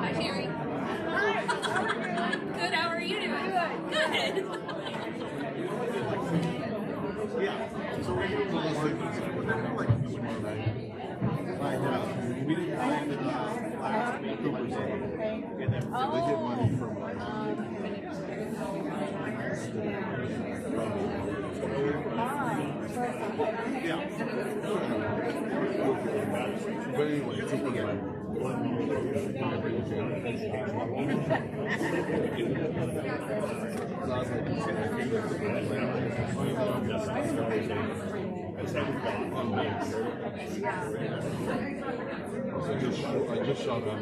Hi, Sherry. Hi. Good. How are you doing? Good. Yeah. So we didn't find last week Cooper's and then they get money from yeah. But anyway, it's I just shot on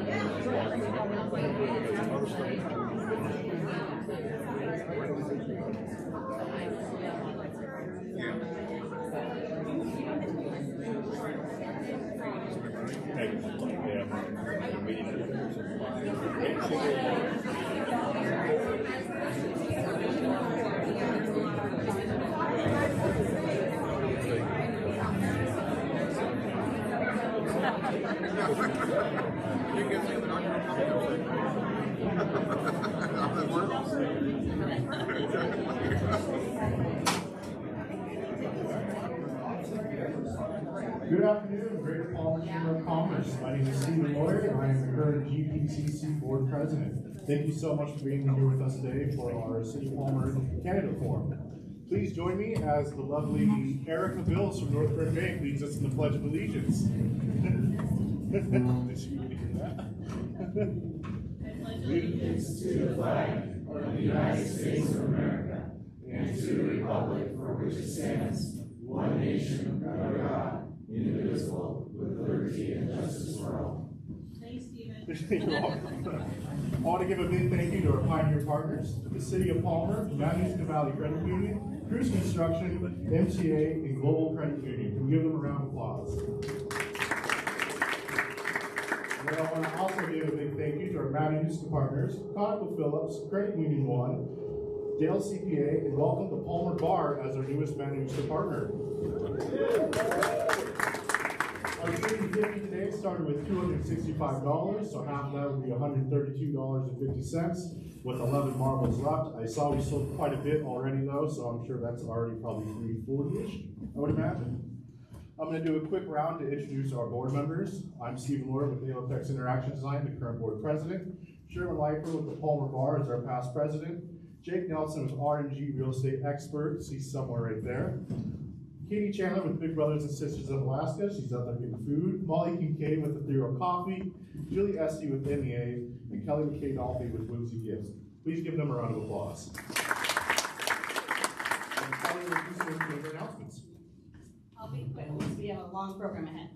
Good afternoon, Greater Palmer Chamber of Commerce. My name is Stephen Lloyd, and I am the current GPCC Board President. Thank you so much for being here with us today for our City of Palmer Canada Forum. Please join me as the lovely Erica Bills from North Current Bank leads us in the Pledge of Allegiance. Did she really hear that? Allegiance to the flag of the United States of America and to the republic for which it stands, one nation under God, indivisible, with liberty and justice for all. Thanks, Stephen. You're welcome. I want to give a big thank you to our pioneer partners, the City of Palmer, Mount Valley Credit Union, Cruise Construction, MCA, and Global Credit Union. Can we give them a round of applause? And I want to also give a big thank you to our Mount Houston partners, ConocoPhillips, Credit Union One, Dale CPA, and welcome the Palmer Bar as our newest Mount Houston partner. Our Green 50 today started with $265, so half of that would be $132.50 with 11 marbles left. I saw we sold quite a bit already though, so I'm sure that's already probably $340-ish, I would imagine. I'm going to do a quick round to introduce our board members. I'm Stephen Lloyd with Alotex Interaction Design, the current board president. Sherman Leifer with the Palmer Bar is our past president. Jake Nelson with R&G Real Estate Experts, he's somewhere right there. Katie Chandler with Big Brothers and Sisters of Alaska, she's out there getting food. Molly Kincaid with Ethereal Coffee. Julie Esty with MEA, and Kelly McKay Dolphy with Whimsy Gifts. Please give them a round of applause. And Kelly will do some favorite announcements. I'll be quick because we have a long program ahead.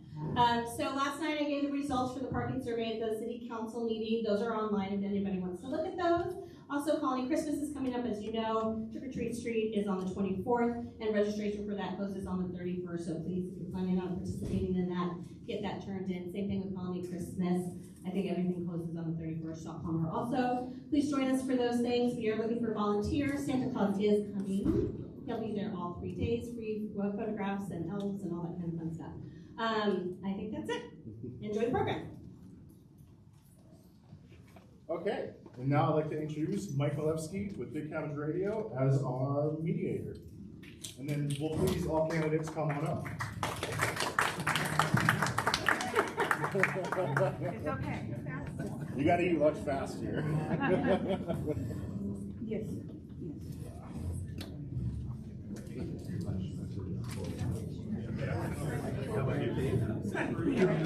So last night I gave the results for the parking survey at the city council meeting. Those are online if anybody wants to look at those. Also, Colony Christmas is coming up, as you know. Trick or Treat Street is on the 24th, and registration for that closes on the 31st. So please, if you're planning on participating in that, get that turned in. Same thing with Colony Christmas. I think everything closes on the 31st. Palmer also. Please join us for those things. We are looking for volunteers. Santa Claus is coming. He'll be there all 3 days, free photographs and elves and all that kind of fun stuff. I think that's it. Enjoy the program. Okay, and now I'd like to introduce Mike Malevsky with Big Cabins Radio as our mediator. And then we'll please all candidates come on up. It's okay. You got to eat lunch fast here. Yes.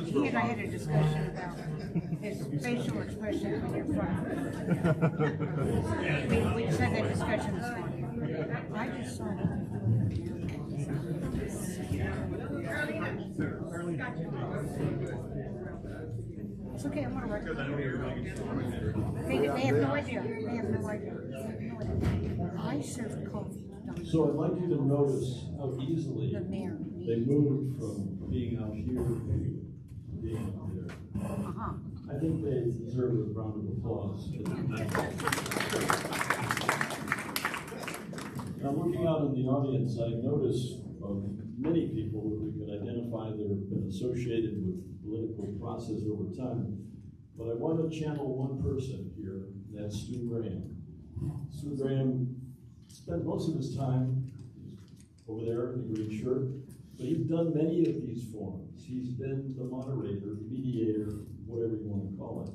He and I had a discussion about his facial expression when you're front. We just had that discussion this morning. I just saw it. It's okay, I'm gonna record. They have no idea. They have no idea. I serve coffee. So I'd like you to notice how easily The mayor. they moved from being out here to being up there. Uh-huh. I think they deserve a round of applause. Now, looking out in the audience, I notice many people that we could identify that have been associated with the political process over time. But I want to channel one person here, and that's Stu Graham. Stu Graham spent most of his time over there in the green shirt, but he's done many of these forums. He's been the moderator, mediator, whatever you want to call it.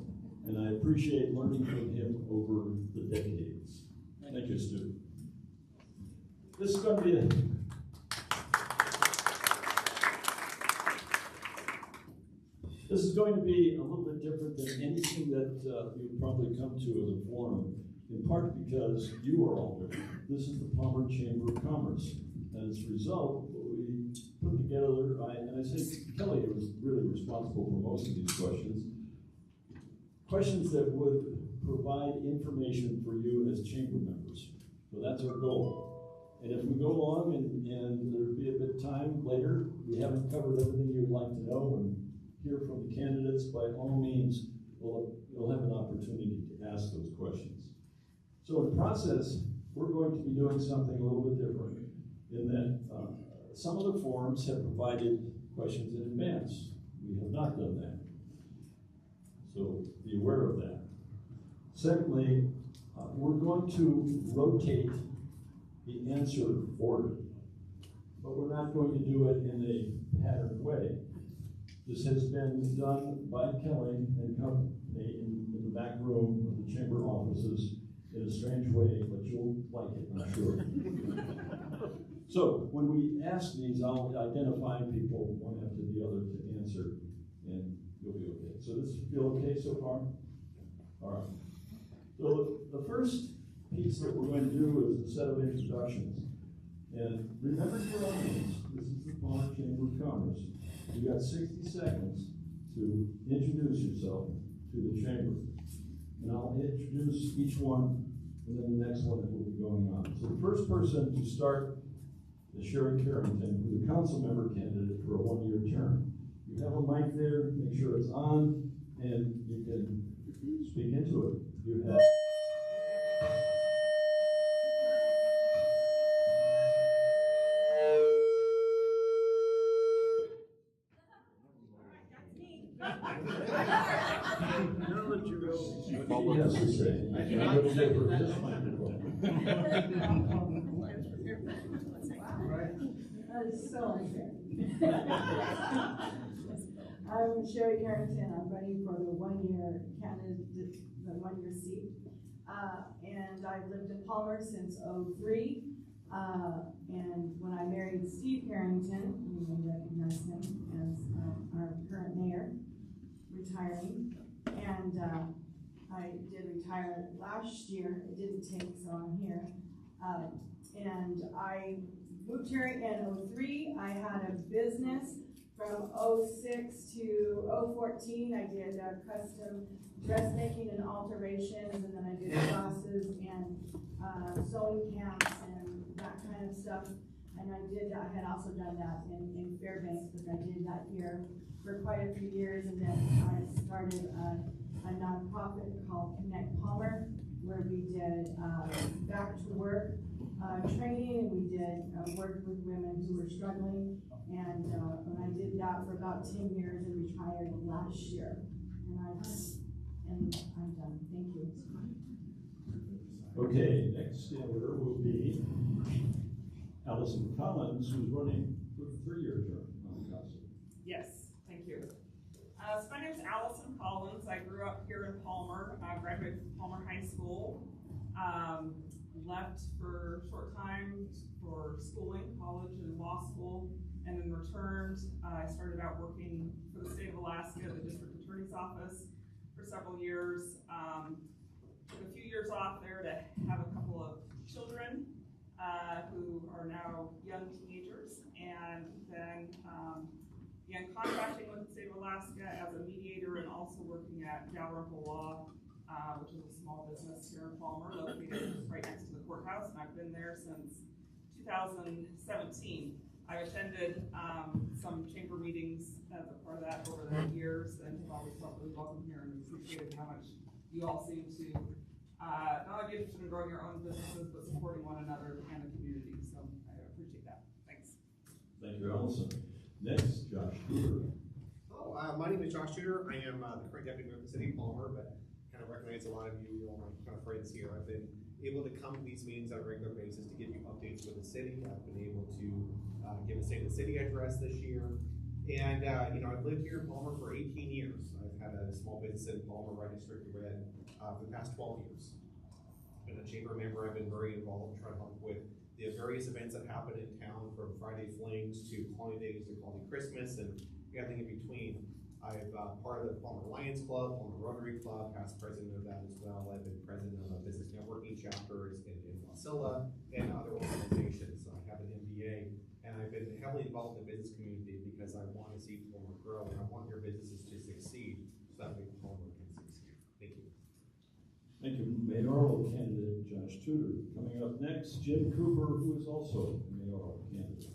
And I appreciate learning from him over the decades. Thank you, Stu. This is going to be a little bit different than anything that you've probably come to as a forum, in part because you are all different. This is the Palmer Chamber of Commerce. And as a result, we put together, and I say Kelly was really responsible for most of these questions that would provide information for you as chamber members. So that's our goal. And if we go along and there'll be a bit of time later, we haven't covered everything you'd like to know and hear from the candidates, by all means, you'll have an opportunity to ask those questions. So in process, we're going to be doing something a little bit different in that some of the forums have provided questions in advance. We have not done that. So be aware of that. Secondly, we're going to rotate the answer order, but we're not going to do it in a patterned way. This has been done by Kelly and company in the back room of the chamber offices in a strange way, but you'll like it, I'm sure. So when we ask these, I'll identify people one after the other to answer, and you'll be okay. So this feel okay so far? All right. So the first piece that we're going to do is a set of introductions. And remember your audience, this is the Palmer Chamber of Commerce. You got 60 seconds to introduce yourself to the chamber. And I'll introduce each one, and then the next one that will be going on. So the first person to start is Sherry Carrington, who's a council member candidate for a one-year term. You have a mic there, make sure it's on, and you can speak into it. You have She has to say. I'm going to give her this microphone. That is so unfair. I'm Sherry Carrington. I'm running for the one-year candidate, the one-year seat. And I've lived in Palmer since '03. And when I married Steve Carrington, you may recognize him as our current mayor, retiring. And I did retire last year. It didn't take, so I'm here. And I moved here in '03. I had a business from '06 to '14. I did custom dressmaking and alterations, and then I did classes and sewing camps and that kind of stuff. And I had also done that in Fairbanks, but I did that here for quite a few years. And then I started a nonprofit called Connect Palmer, where we did back to work training, and we did work with women who were struggling. And I did that for about 10 years and retired last year. And I'm done. Thank you. Okay, next senator will be Allison Collins, who's running for a 3-year term on the council. Yes, thank you. So my name is Allison Collins. I grew up here in Palmer. I graduated from Palmer High School. Left for a short time for schooling, college and law school, and then returned. I started out working for the state of Alaska, the district attorney's office, for several years. Took a few years off there to have a couple of children who are now young teenagers, and then began contracting with the state of Alaska as a mediator and also working at Dalrymple Law, which is a small business here in Palmer, located right next to the courthouse, and I've been there since 2017. I've attended some chamber meetings as a part of that over the years, and have always felt really welcome here and appreciated how much you all seem to not only be interested in growing your own businesses, but supporting one another and the community. So I appreciate that. Thanks. Thank you, Allison. Next, Josh Tudor. My name is Josh Tudor. I am the current deputy mayor of the city of Palmer, but kind of recognize a lot of you all my kind of friends here. I've been able to come to these meetings on a regular basis to give you updates with the city. I've been able to give a State of the City address this year. And, I've lived here in Palmer for 18 years. I've had a small business in Palmer, right District Red, for the past 12 years. Been a chamber member. I've been very involved trying to help with the various events that happen in town, from Friday Flings to Colony Days to Colony Christmas and everything in between. I've part of the Palmer Lions Club, Palmer Rotary Club, past president of that as well. I've been president of a business networking chapters in Wasilla and other organizations. I have an MBA, and I've been heavily involved in the business community because I want to see Palmer grow, and I want your businesses to succeed so that way Palmer can succeed. Thank you. Thank you, mayoral candidate Josh Tudor. Coming up next, Jim Cooper, who is also a mayoral candidate.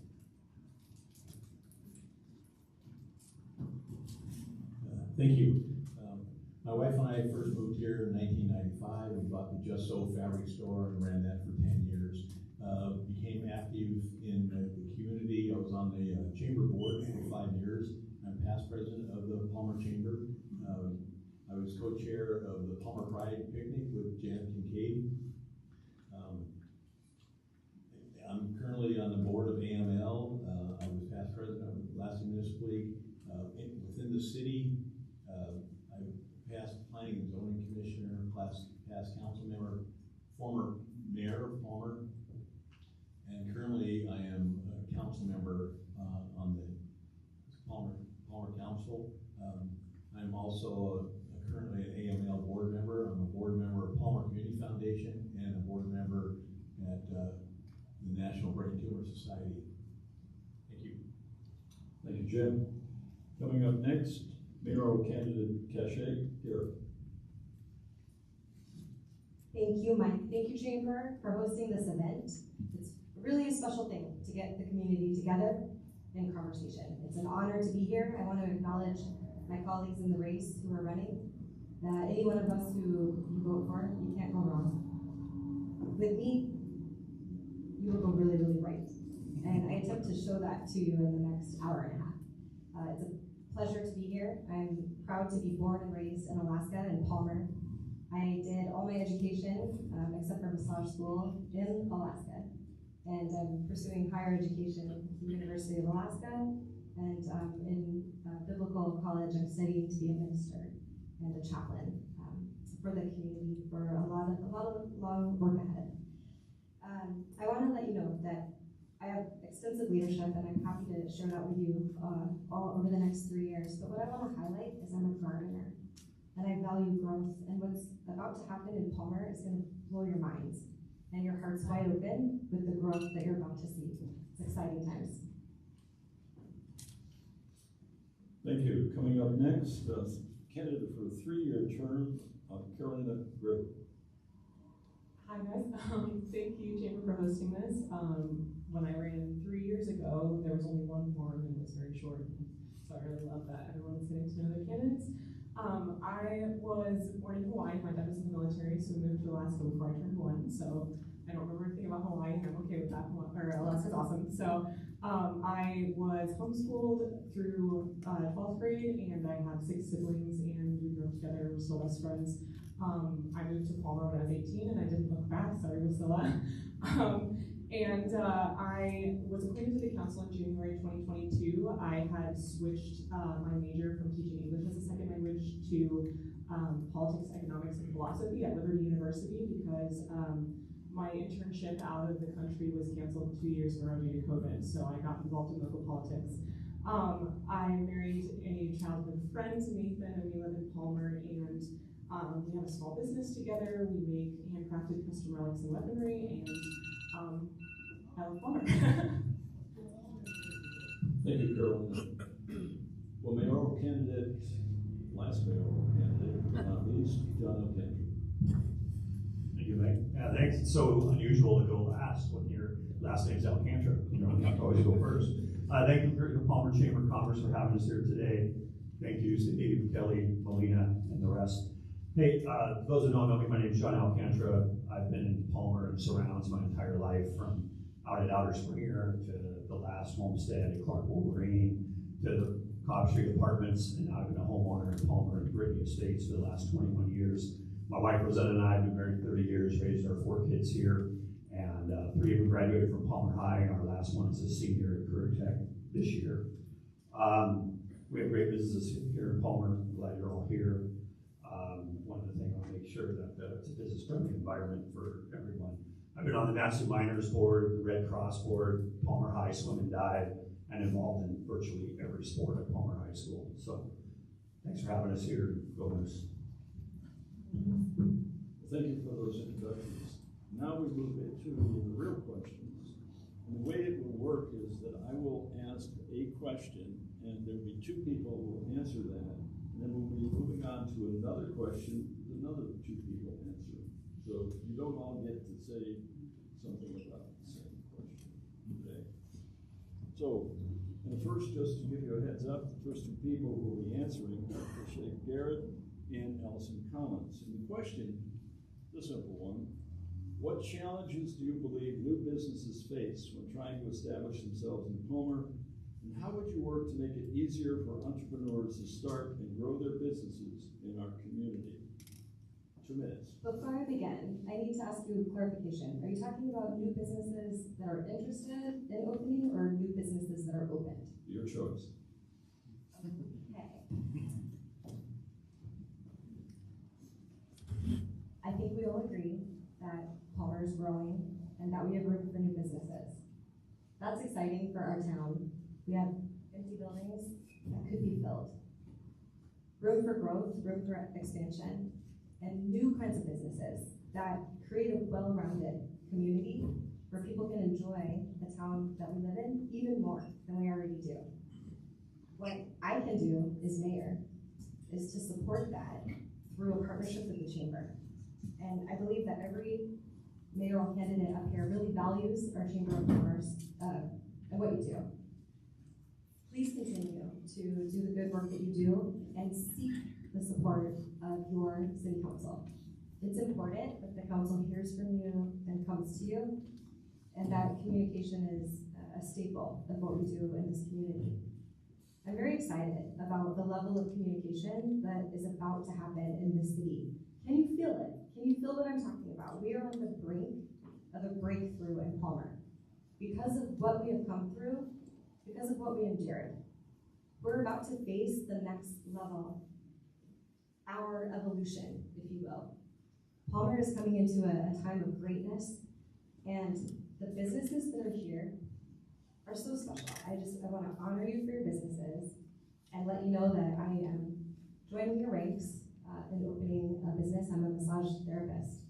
Thank you. My wife and I first moved here in 1995. We bought the Just So fabric store and ran that for 10 years. Became active in the community. I was on the chamber board for 5 years. I'm past president of the Palmer Chamber. I was co-chair of the Palmer Pride Picnic with Janet Kincaid. I'm currently on the board of AML. I was past president of Alaska Municipal League. Within the city, I past planning and zoning commissioner, past council member, former mayor of Palmer, and currently I am a council member on the Palmer Council. I'm also currently an AML board member. I'm a board member of Palmer Community Foundation and a board member at the National Brain Tumor Society. Thank you. Thank you, Jim. Coming up next, mayoral candidate Cache Garrett. Thank you, Mike. Thank you, Chamber, for hosting this event. It's really a special thing to get the community together in conversation. It's an honor to be here. I want to acknowledge my colleagues in the race who are running. Any one of us who you vote for, you can't go wrong. With me, you will go really, really right. And I attempt to show that to you in the next hour and a half. It's a pleasure to be here. I'm proud to be born and raised in Alaska, in Palmer. I did all my education, except for massage school, in Alaska. And I'm pursuing higher education at the University of Alaska. And in biblical college, I'm studying to be a minister and a chaplain for the community for a lot of long work ahead. I want to let you know that I have extensive leadership, and I'm happy to share that with you all over the next 3 years. But what I want to highlight is I'm a gardener, and I value growth. And what's about to happen in Palmer is going to blow your minds and your hearts wide open with the growth that you're about to see. It's exciting times. Thank you. Coming up next, candidate for a 3-year term, Carolina Gray. Hi guys, thank you Chamber for hosting this. When I ran 3 years ago, there was only one form and it was very short. So I really love that everyone's getting to know their candidates. I was born in Hawaii. My dad was in the military, so we moved to Alaska before I turned 1. So I don't remember anything about Hawaii, and I'm okay with that. Alaska's awesome. So I was homeschooled through 12th grade, and I have 6 siblings, and we grew up together. We're still best friends. I moved to Palmer when I was 18, and I didn't look back. Sorry, Wasilla. I was appointed to the council in January 2022. I had switched my major from teaching English as a second language to politics, economics, and philosophy at Liberty University because my internship out of the country was canceled 2 years in a row due to COVID, so I got involved in local politics. I married a childhood friend, Nathan, and we live in Palmer, and we have a small business together. We make handcrafted custom relics and weaponry, and I love Palmer. Thank you, Carolina. Well, mayoral candidate, last mayoral candidate, not least, John O'Kendry. Thank you, Mike. Thanks thanks. It's so unusual to go last when your last name's Alcantara. You know, you have to always go first. Thank you for the Palmer Chamber of Commerce for having us here today. Thank you to Dave, Kelly, Melina, and the rest. Hey, those who don't know me, my name is John Alcantara. I've been in Palmer and surrounds my entire life, from out at Outer Springer to the last homestead at Clark Wolverine to the Cobb Street Apartments, and I've been a homeowner in Palmer and Brittany Estates for the last 21 years. My wife Rosetta and I have been married 30 years, raised our 4 kids here, and 3 of them graduated from Palmer High, and our last one is a senior at Career Tech this year. We have great businesses here in Palmer. I'm glad you're all here. One of the things I want to make sure that it's a business-friendly environment for everyone. I've been on the National Miners Board, the Red Cross Board, Palmer High Swim and Dive, and involved in virtually every sport at Palmer High School. So thanks for having us here. Go Moose. Thank you for those introductions. Now we move into the real questions. And the way it will work is that I will ask a question, and there will be 2 people who will answer that. And then we'll be moving on to another question that another 2 people answer. So you don't all get to say something about the same question today. So, and first, just to give you a heads up, the first 2 people who will be answering are Krisha Garrett and Allison Collins. And the question, the simple one, what challenges do you believe new businesses face when trying to establish themselves in Palmer? And how would you work to make it easier for entrepreneurs to start and grow their businesses in our community? 2 minutes. Before I begin, I need to ask you a clarification. Are you talking about new businesses that are interested in opening, or new businesses that are opened? Your choice. Okay. I think we all agree that Palmer is growing and that we have room for new businesses. That's exciting for our town. We have empty buildings that could be filled. Room for growth, room for expansion, and new kinds of businesses that create a well-rounded community where people can enjoy the town that we live in even more than we already do. What I can do as mayor is to support that through a partnership with the chamber. And I believe that every mayoral candidate up here really values our Chamber of Commerce and what you do. Please continue to do the good work that you do and seek the support of your city council. It's important that the council hears from you and comes to you, and that communication is a staple of what we do in this community. I'm very excited about the level of communication that is about to happen in this city. Can you feel it? Can you feel what I'm talking about? We are on the brink of a breakthrough in Palmer. Because of what we have come through, because of what we endured, we're about to face the next level, our evolution, if you will. Palmer is coming into a time of greatness, and the businesses that are here are so special. I want to honor you for your businesses and let you know that I am joining your ranks in opening a business. I'm a massage therapist,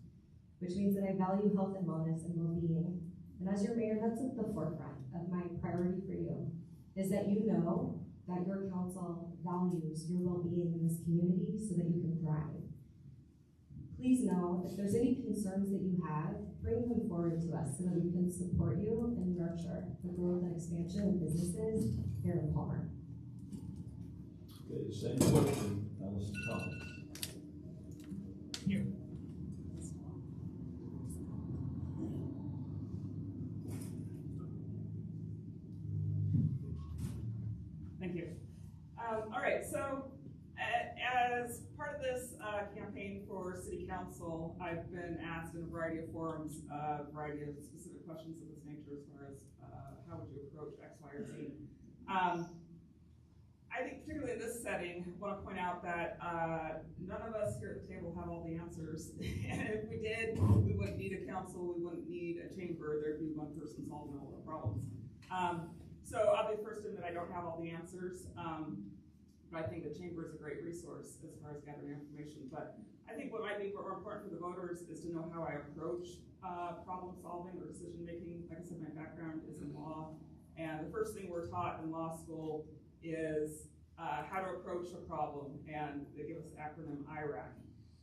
which means that I value health and wellness and well-being. And as your mayor, that's at the forefront of my priority for you, is that you know that your council values your well-being in this community so that you can thrive. Please know if there's any concerns that you have, bring them forward to us so that we can support you and nurture the growth and expansion of businesses here in Palmer. Okay, same question, Allison Collins. Here. Thank you. All right, so as part of this campaign for City Council, I've been asked in a variety of forums, a variety of specific questions of this nature as far as how would you approach X, Y, or Z. I think particularly in this setting, I want to point out that none of us here at the table have all the answers. And if we did, we wouldn't need a council, we wouldn't need a chamber, there'd be one person solving all the problems. So I'll be first in that I don't have all the answers, but I think the chamber is a great resource as far as gathering information. But I think what might be more important for the voters is to know how I approach problem solving or decision making. Like I said, my background is in law, and the first thing we're taught in law school is how to approach a problem, and they give us the acronym IRAC.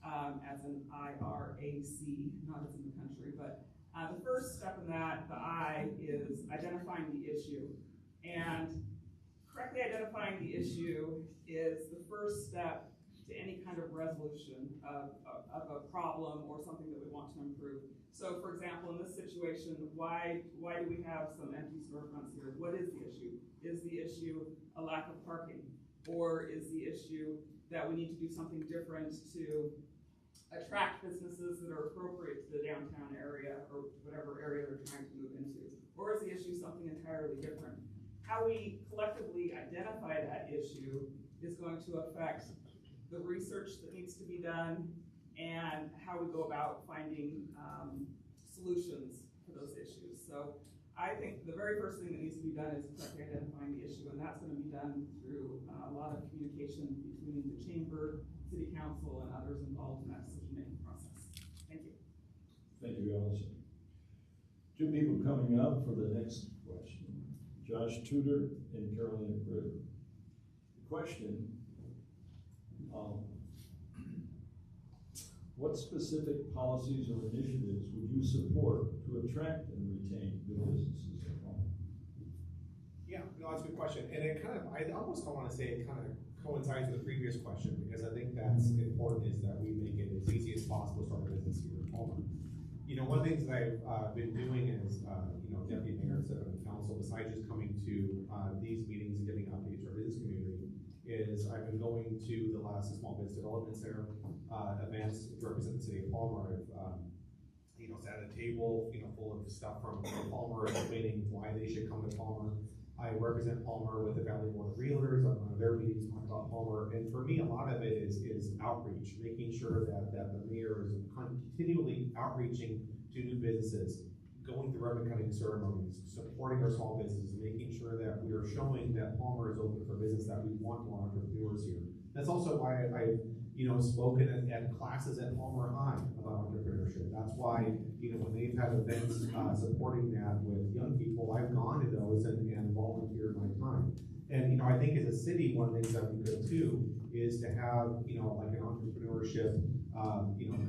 as an IRAC, not as in the country, but the first step in that, the I, is identifying the issue. And correctly identifying the issue is the first step to any kind of resolution of a problem or something that we want to improve. So for example, in this situation, why do we have some empty storefronts here? What is the issue? Is the issue a lack of parking? Or is the issue that we need to do something different to attract businesses that are appropriate to the downtown area or whatever area they're trying to move into? Or is the issue something entirely different? How we collectively identify that issue is going to affect the research that needs to be done and how we go about finding solutions for those issues. So I think the very first thing that needs to be done is correctly identifying the issue, and that's going to be done through a lot of communication between the chamber, city council, and others involved in that decision-making process. Thank you. Thank you, Allison. Two people coming up for the next question, Josh Tudor and Carolina Britt. The question, what specific policies or initiatives would you support to attract and retain new businesses at home? Yeah, no, that's a good question. And it kind of, I want to say it kind of coincides with the previous question, because I think that's important, is that we make it as easy as possible to start a business here in Palmer. You know, one of the things that I've been doing as, deputy mayor instead of council, besides just coming to these meetings and giving updates to our business community, is I've been going to the last Small Business Development Center events to represent the city of Palmer. I've sat at a table, full of stuff from Palmer, explaining why they should come to Palmer. I represent Palmer with the Valley Board of Realtors on one of their meetings, talking about Palmer. And for me, a lot of it is outreach, making sure that the mayor is continually outreaching to new businesses, going through ribbon cutting ceremonies, supporting our small businesses, making sure that we are showing that Palmer is open for business, that we want more entrepreneurs here. That's also why I've spoken at classes at Palmer High about entrepreneurship. That's why, when they've had events supporting that with young people, I've gone to those and volunteered my time. And, I think as a city, one of the things that we could do is to have, like an entrepreneurship,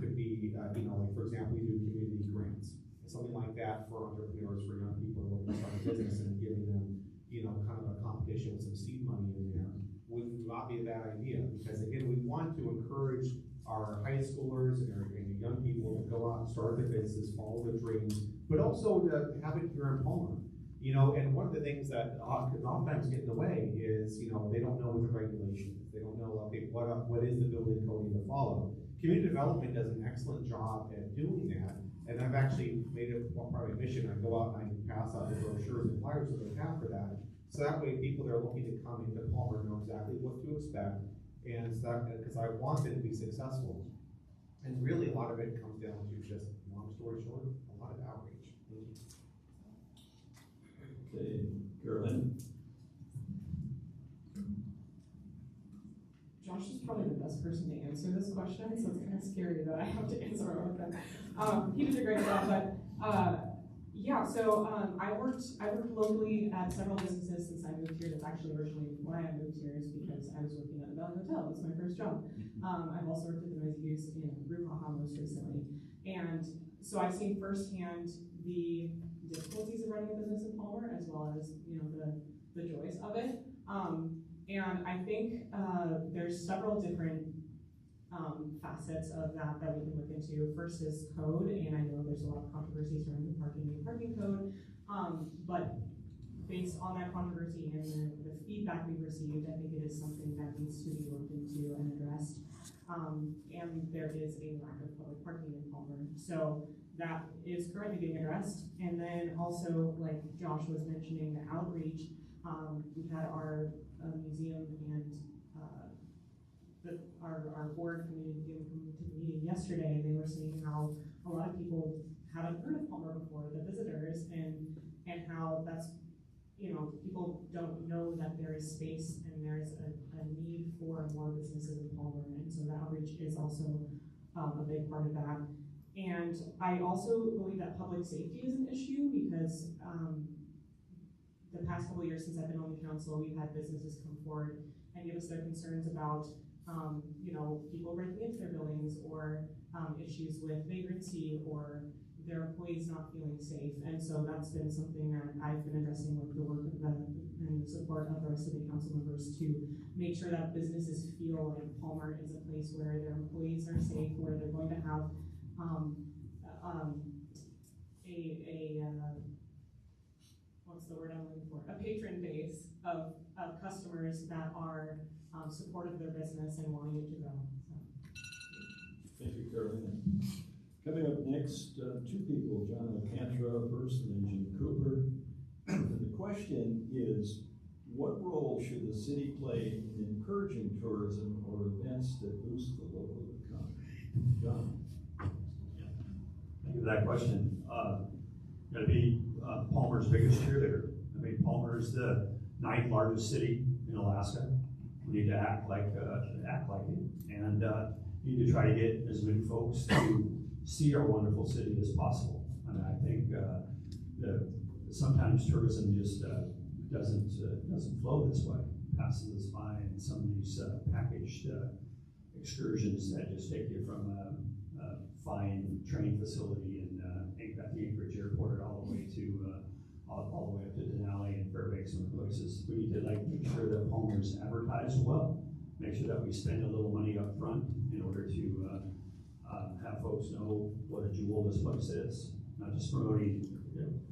could be, like, for example, we do community grants, something like that for entrepreneurs, for young people who want to start a business, and giving them, kind of a competition with some seed money in there would not be a bad idea, because again, we want to encourage our high schoolers and our young people to go out and start their businesses, follow their dreams, but also to have it here in Palmer. And one of the things that oftentimes get in the way is, they don't know what the regulations, they don't know, okay, what is the building code to follow. Community development does an excellent job at doing that, and I've actually made it one part of my mission. I go out and I pass out the brochures and flyers that they have for that. So that way people that are looking to come into Palmer know exactly what to expect, and because I want it to be successful. And really a lot of it comes down to, just long story short, a lot of outreach. Okay, Carolyn. Josh is probably the best person to answer this question, so it's kind of scary that I have to answer it with him. He did a great job, but I worked locally at several businesses since I moved here. That's actually originally why I moved here, is because I was working at the Valley Hotel. That's my first job. I've also worked at the Noisy Goose in Brouhaha most recently, and so I've seen firsthand the difficulties of running a business in Palmer, as well as the joys of it. And I think there's several different facets of that we can look into. First is code, and I know there's a lot of controversy surrounding the parking code, but based on that controversy and the feedback we've received, I think it is something that needs to be looked into and addressed. And there is a lack of public parking in Palmer, so that is currently being addressed. And then also, like Josh was mentioning, the outreach. We had our museum and our board community to the meeting yesterday, and they were saying how a lot of people haven't heard of Palmer before, the visitors, and how that's, people don't know that there is space and there's a need for more businesses in Palmer, and so the outreach is also a big part of that. And I also believe that public safety is an issue, because the past couple of years since I've been on the council, we've had businesses come forward and give us their concerns about people breaking into their buildings, or issues with vagrancy, or their employees not feeling safe. And so that's been something that I've been addressing with the work of and the support of our city council members to make sure that businesses feel like Palmer is a place where their employees are safe, where they're going to have what's the word I'm looking for? A patron base of customers that are supportive of their business and wanting it to grow. So. Thank you, Carolina. Coming up next, two people, John Alcantara first and then Jim Cooper. The question is, what role should the city play in encouraging tourism or events that boost the local economy? John? Thank you for that question. Going to be Palmer's biggest cheerleader. I mean, Palmer is the 9th largest city in Alaska. We need to act like it, and need to try to get as many folks to see our wonderful city as possible. I mean, I think sometimes tourism just doesn't flow this way. Passes us by in some of these packaged excursions that just take you from a fine train facility at the Anchorage Airport all the way to all the way up to Denali and Fairbanks and places. We need to make sure that Palmer's advertised well. Make sure that we spend a little money up front in order to have folks know what a jewel this place is. Not just promoting,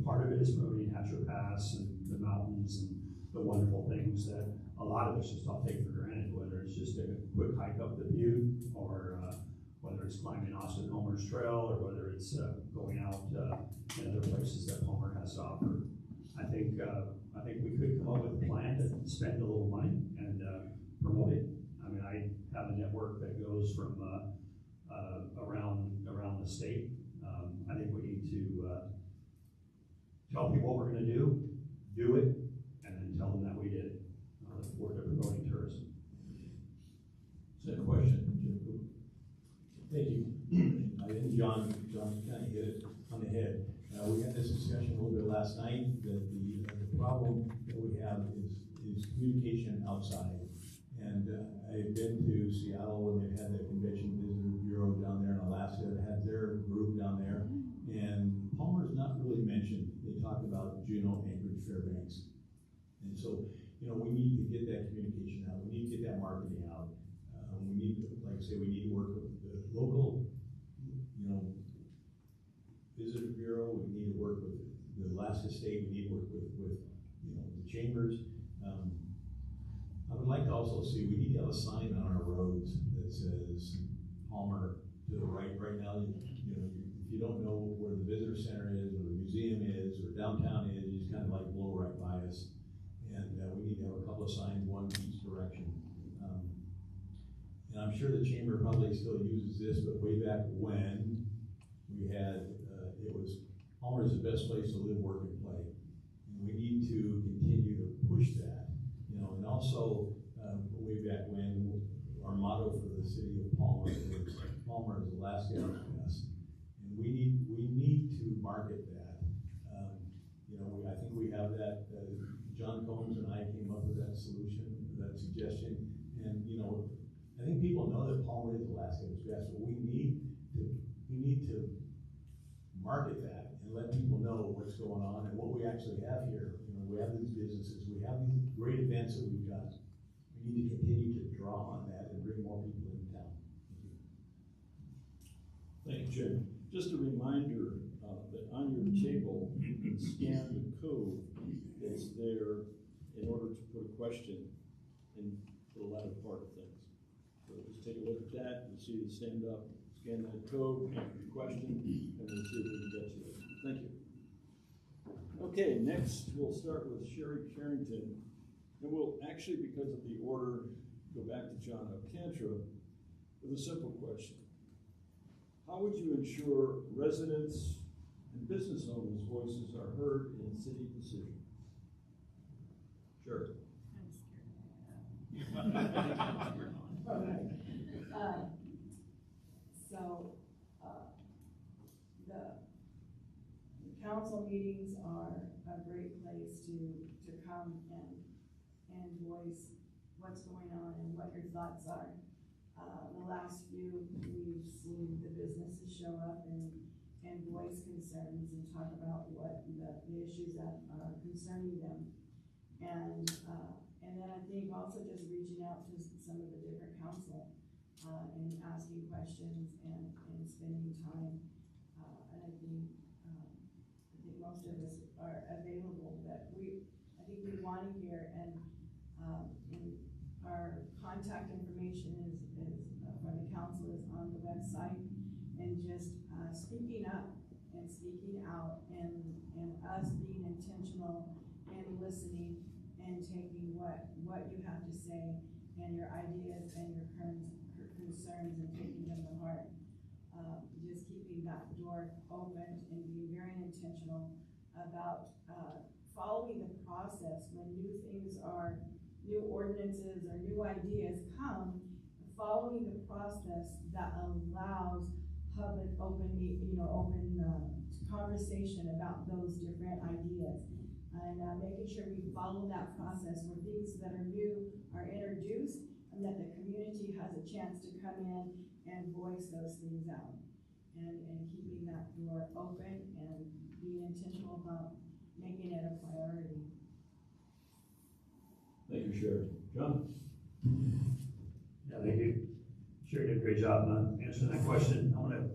part of it is promoting naturopaths and the mountains and the wonderful things that a lot of us just all take for granted, whether it's just a quick hike up the Butte, or whether it's climbing Austin Homer's Trail, or whether it's going out in other places that Palmer has to offer. I think we could come up with a plan to spend a little money and promote it. I mean, I have a network that goes from around the state. I think we need to tell people what we're going to do it, and then tell them that we did it. We're promoting tourism. Is that a question, Jim? Thank you. I think John kind of hit it on the head. We had this discussion a little bit last night that the problem that we have is communication outside. And I've been to Seattle when they've had the Convention Visitor Bureau down there in Alaska that had their group down there. And Palmer's not really mentioned. They talk about Juneau, Anchorage, Fairbanks. And so, we need to get that communication out. We need to get that marketing out. We need to, like I say, we need to work with the local, Visitor Bureau. We need to work with the Alaska State. We need to work with the chambers. I would like to also see, we need to have a sign on our roads that says Palmer to the right. Right now, if you don't know where the visitor center is, or the museum is, or downtown is, you just kind of blow right by us. And we need to have a couple of signs, one each direction. And I'm sure the chamber probably still uses this, but way back when we had, it was, Palmer is the best place to live, work, and play. And we need to continue to push that. And also, way back when, our motto for the city of Palmer is Palmer is Alaska's best. And we need to market that. I think we have that. John Combs and I came up with that solution, that suggestion. And I think people know that Palmer is Alaska's best, but we need to market that and let people know what's going on and what we actually have here. We have these businesses, we have these great events that we've got. We need to continue to draw on that and bring more people into town. Thank you, Jim. Just a reminder that on your table, you can scan the code that's there in order to put a question in the latter part of things. So just take a look at that, you'll see the stand up, scan that code, answer your question, and we'll see if we can get you there. Thank you. Okay, next we'll start with Sherry Carrington, and we'll actually, because of the order, go back to John Alcantara with a simple question. How would you ensure residents and business owners' voices are heard in city decisions? Sure. I'm the council meetings are a great place to come and voice what's going on and what your thoughts are. The last few, we've seen the businesses show up and voice concerns and talk about what the issues that are concerning them. And then I think also just reaching out to some of the different council, and asking questions and spending time. And I think most of us are available, but I think we want to hear, and our contact information is for the council is on the website, and just speaking up and speaking out, and us being intentional and listening and taking what you have to say and your ideas and your concerns and taking them to heart. Just keeping that door open and being very intentional about following the process when new ordinances or new ideas come, following the process that allows public open conversation about those different ideas. And making sure we follow that process where things that are new are introduced and that the community has a chance to come in and voice those things out. And keeping that door open and being intentional about making it a priority. Thank you, Sherry. John? Yeah, thank you. Sherry did a great job answering that question. I want to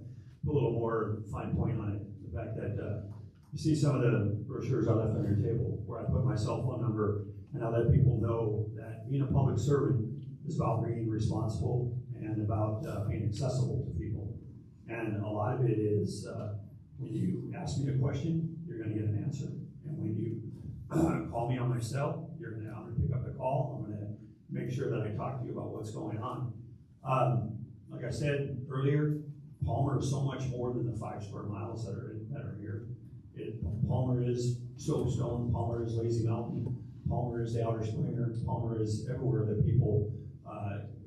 put a little more fine point on it. The fact that you see some of the brochures I left on your table where I put my cell phone number, and I let people know that being a public servant is about being responsible and about being accessible to people. And a lot of it is when you ask me a question, you're going to get an answer. And when you call me on my cell, I'm going to pick up the call. I'm going to make sure that I talk to you about what's going on. Like I said earlier, Palmer is so much more than the 5 square miles that are here. Palmer is Soapstone, Palmer is Lazy Mountain, Palmer is the Outer Springer, Palmer is everywhere that people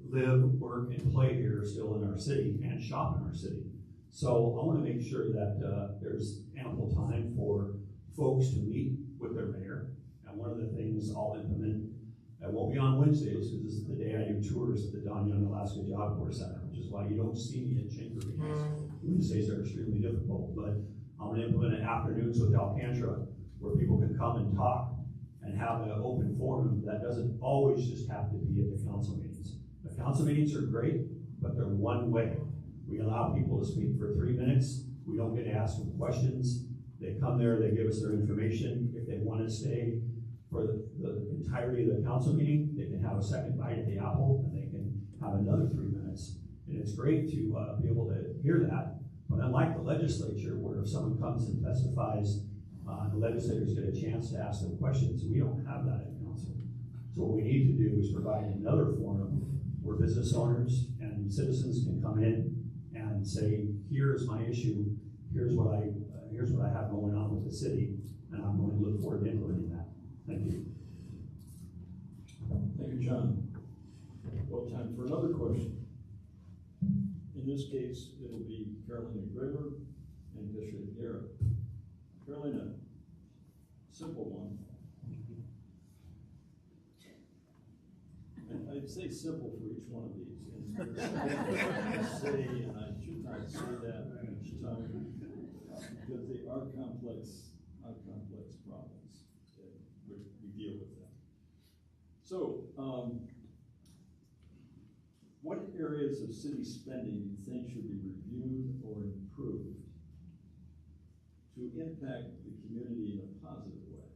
live, work, and play here still in our city and shop in our city. So I want to make sure that there's ample time for folks to meet with their mayor. And one of the things I'll implement, it won't be on Wednesdays, because this is the day I do tours at the Don Young Alaska Job Corps Center, which is why you don't see me at chamber meetings. Wednesdays are extremely difficult, but I'm going to implement afternoons with Alcantara where people can come and talk and have an open forum that doesn't always just have to be at the council meetings. The council meetings are great, but they're one way. We allow people to speak for 3 minutes. We don't get to ask them questions. They come there, they give us their information. If they want to stay for the entirety of the council meeting, they can have a second bite at the apple and they can have another 3 minutes. And it's great to be able to hear that. But unlike the legislature, where if someone comes and testifies, the legislators get a chance to ask them questions, we don't have that in council. So what we need to do is provide another forum where business owners and citizens can come in and say, here's my issue, here's what I have going on with the city, and I'm going to look forward to implementing that. Thank you. Thank you, John. Well, time for another question. In this case, it'll be Carolina Graver and Bishop Garrett. Carolina, simple one. And I'd say simple for each one of these. And I should not say that each time, because they are complex problems that we deal with them. So, what areas of city spending do you think should be reviewed or improved to impact the community in a positive way?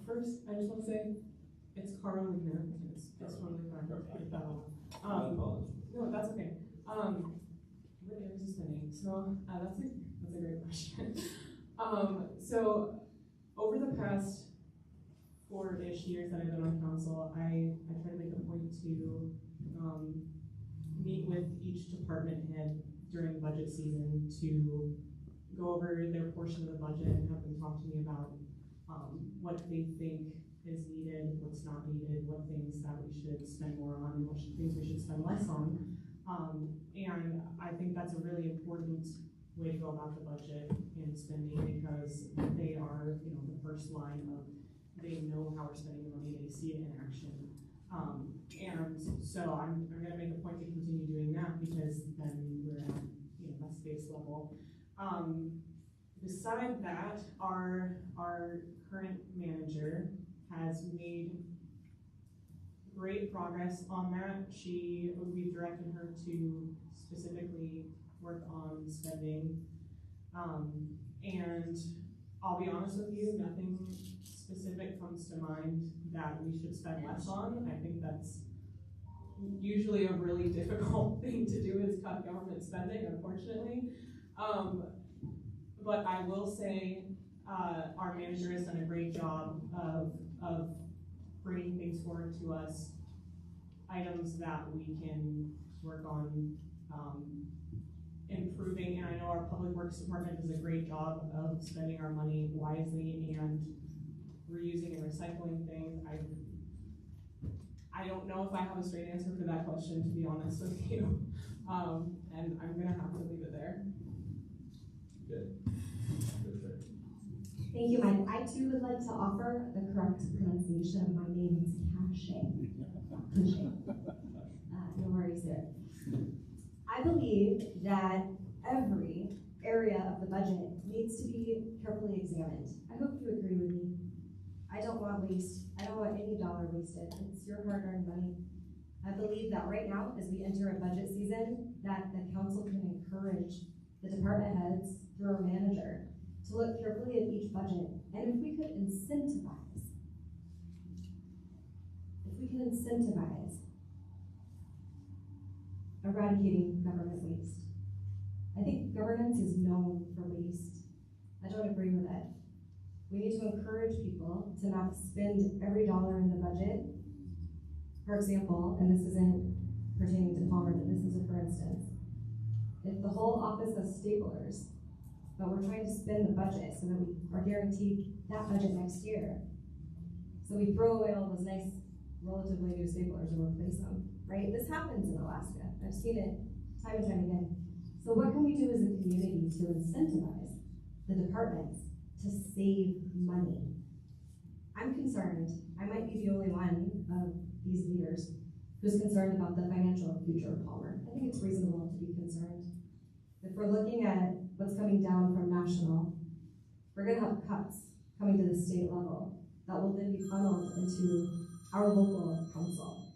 First, I just want to say it's Carl Wagner, and it's totally fine. No, that's okay. What areas of spending? So that's a great question. So over the past 4-ish years that I've been on council, I try to make a point to meet with each department head during budget season to go over their portion of the budget and have them talk to me about what they think is needed, what's not needed, what things that we should spend more on, and what things we should spend less on. And I think that's a really important way to go about the budget and spending, because they are, the first line of, they know how we're spending the money, they see it in action. And so I'm gonna make a point to continue doing that because then we're at, that space level. Beside that, our current manager has made great progress on that. We've directed her to specifically work on spending. And I'll be honest with you, nothing specific comes to mind that we should spend less on. I think that's usually a really difficult thing to do is cut government spending, unfortunately. But I will say, our manager has done a great job of bringing things forward to us, items that we can work on improving. And I know our public works department does a great job of spending our money wisely and reusing and recycling things. I don't know if I have a straight answer for that question, to be honest with you. And I'm gonna have to leave it there. Good. Thank you, Mike. I too would like to offer the correct pronunciation of my name. It's Cache. No worries there. I believe that every area of the budget needs to be carefully examined. I hope you agree with me. I don't want waste. I don't want any dollar wasted. It's your hard-earned money. I believe that right now, as we enter a budget season, that the council can encourage the department heads through our manager to look carefully at each budget. And if we could incentivize eradicating government waste. I think governance is known for waste. I don't agree with it. We need to encourage people to not spend every dollar in the budget. For example, and this isn't pertaining to Palmer, but this is a for instance. If the whole office has staplers, but we're trying to spend the budget so that we are guaranteed that budget next year. So we throw away all those nice, relatively new staplers and replace them, right? This happens in Alaska. I've seen it time and time again. So what can we do as a community to incentivize the departments to save money? I'm concerned. I might be the only one of these leaders who's concerned about the financial future of Palmer. I think it's reasonable to be concerned. If we're looking at what's coming down from national, we're gonna have cuts coming to the state level that will then be funneled into our local council.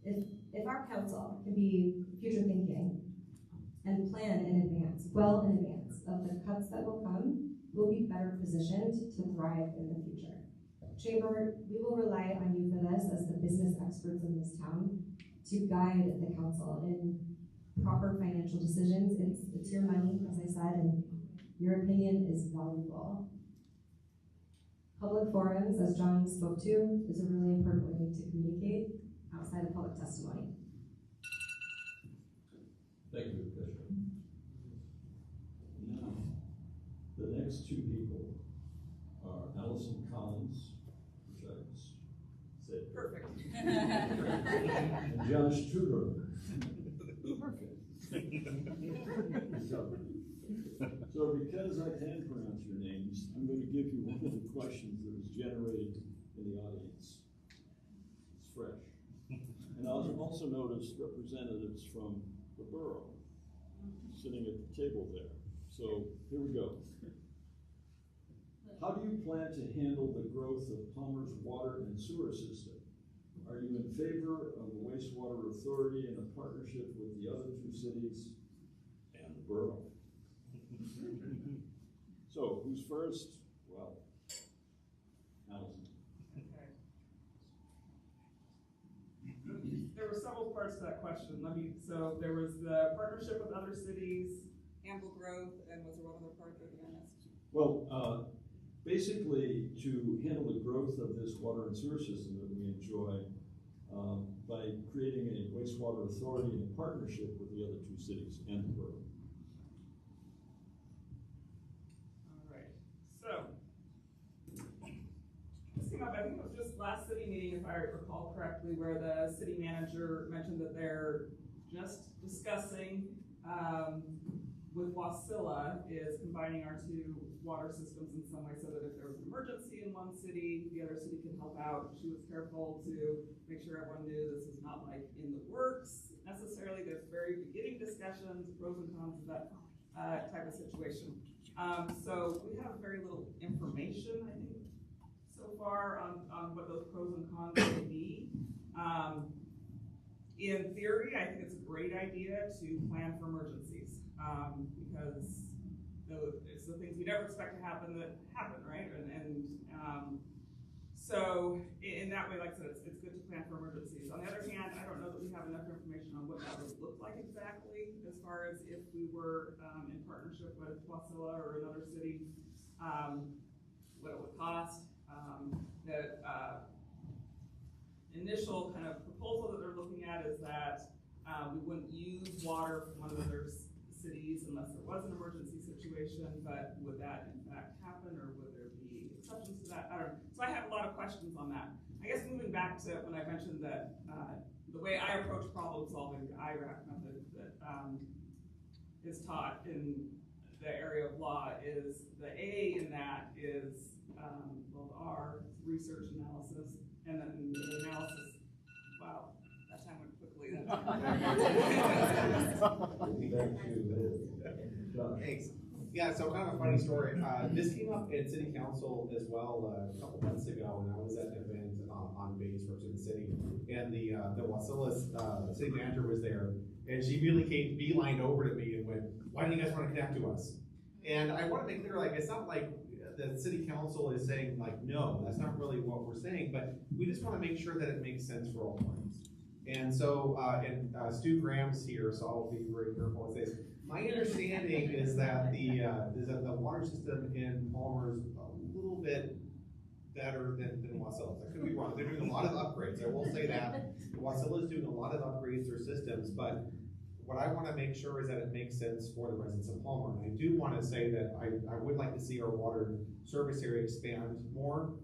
If our council can be future thinking and plan in advance, well in advance of the cuts that will come, we'll be better positioned to thrive in the future. Chamber, we will rely on you for this as the business experts in this town to guide the council in proper financial decisions. It's your money, as I said, and your opinion is valuable. Public forums, as John spoke to, is a really important way to communicate outside of public testimony. Thank you, Commissioner. Now, the next two people are Allison Collins, which I said perfect, and Josh Tudor. Perfect. So because I can pronounce your names, I'm going to give you one of the questions that was generated in the audience. It's fresh. And I'll also notice representatives from the borough sitting at the table there. So here we go. How do you plan to handle the growth of Palmer's water and sewer system? Are you in favor of a wastewater authority in a partnership with the other two cities and the borough? So, who's first? Well, Allison. Okay. There were several parts to that question. So there was the partnership with other cities, ample growth, and was there one other part that I missed? Well, basically to handle the growth of this water and sewer system that we enjoy by creating a wastewater authority in partnership with the other two cities and the borough. This came up, I think it was just last city meeting, if I recall correctly, where the city manager mentioned that they're just discussing with Wasilla is combining our two water systems in some way so that if there was an emergency in one city, the other city can help out. She was careful to make sure everyone knew this was not like in the works necessarily. There's very beginning discussions, pros and cons of that type of situation. So we have very little information, I think, so far on what those pros and cons may be. In theory, I think it's a great idea to plan for emergencies because it's the things we never expect to happen that happen, right? So in that way, like I said, it's good to plan for emergencies. On the other hand, I don't know that we have enough information on what that would look like exactly as far as if we were in partnership with Wasilla or another city, what it would cost. The initial kind of proposal that they're looking at is that we wouldn't use water from one of their cities unless there was an emergency situation, but would that in fact happen, or would there be exceptions to that? I don't know. So I have a lot of questions on that. I guess moving back to when I mentioned that the way I approach problem solving, the IRAC method that is taught in the area of law is the A in that is, well, the R, research analysis, and then the analysis, wow, that time went quickly. Thanks. Yeah, so kind of a funny story. This came up at City Council as well a couple months ago when I was at an event on base representing the city, and the Wasilla city manager was there, and she immediately came beelined over to me and went, "Why do you guys want to connect to us?" And I want to make clear, like, it's not like the city council is saying, like, no, that's not really what we're saying, but we just want to make sure that it makes sense for all parties. And so, Stu Graham's here, so I'll be very careful with this. My understanding is that the water system in Palmer is a little bit better than Wasilla. I could be wrong. They're doing a lot of upgrades. I will say that Wasilla is doing a lot of upgrades to their systems, but what I want to make sure is that it makes sense for the residents of Palmer. And I do want to say that I would like to see our water service area expand more.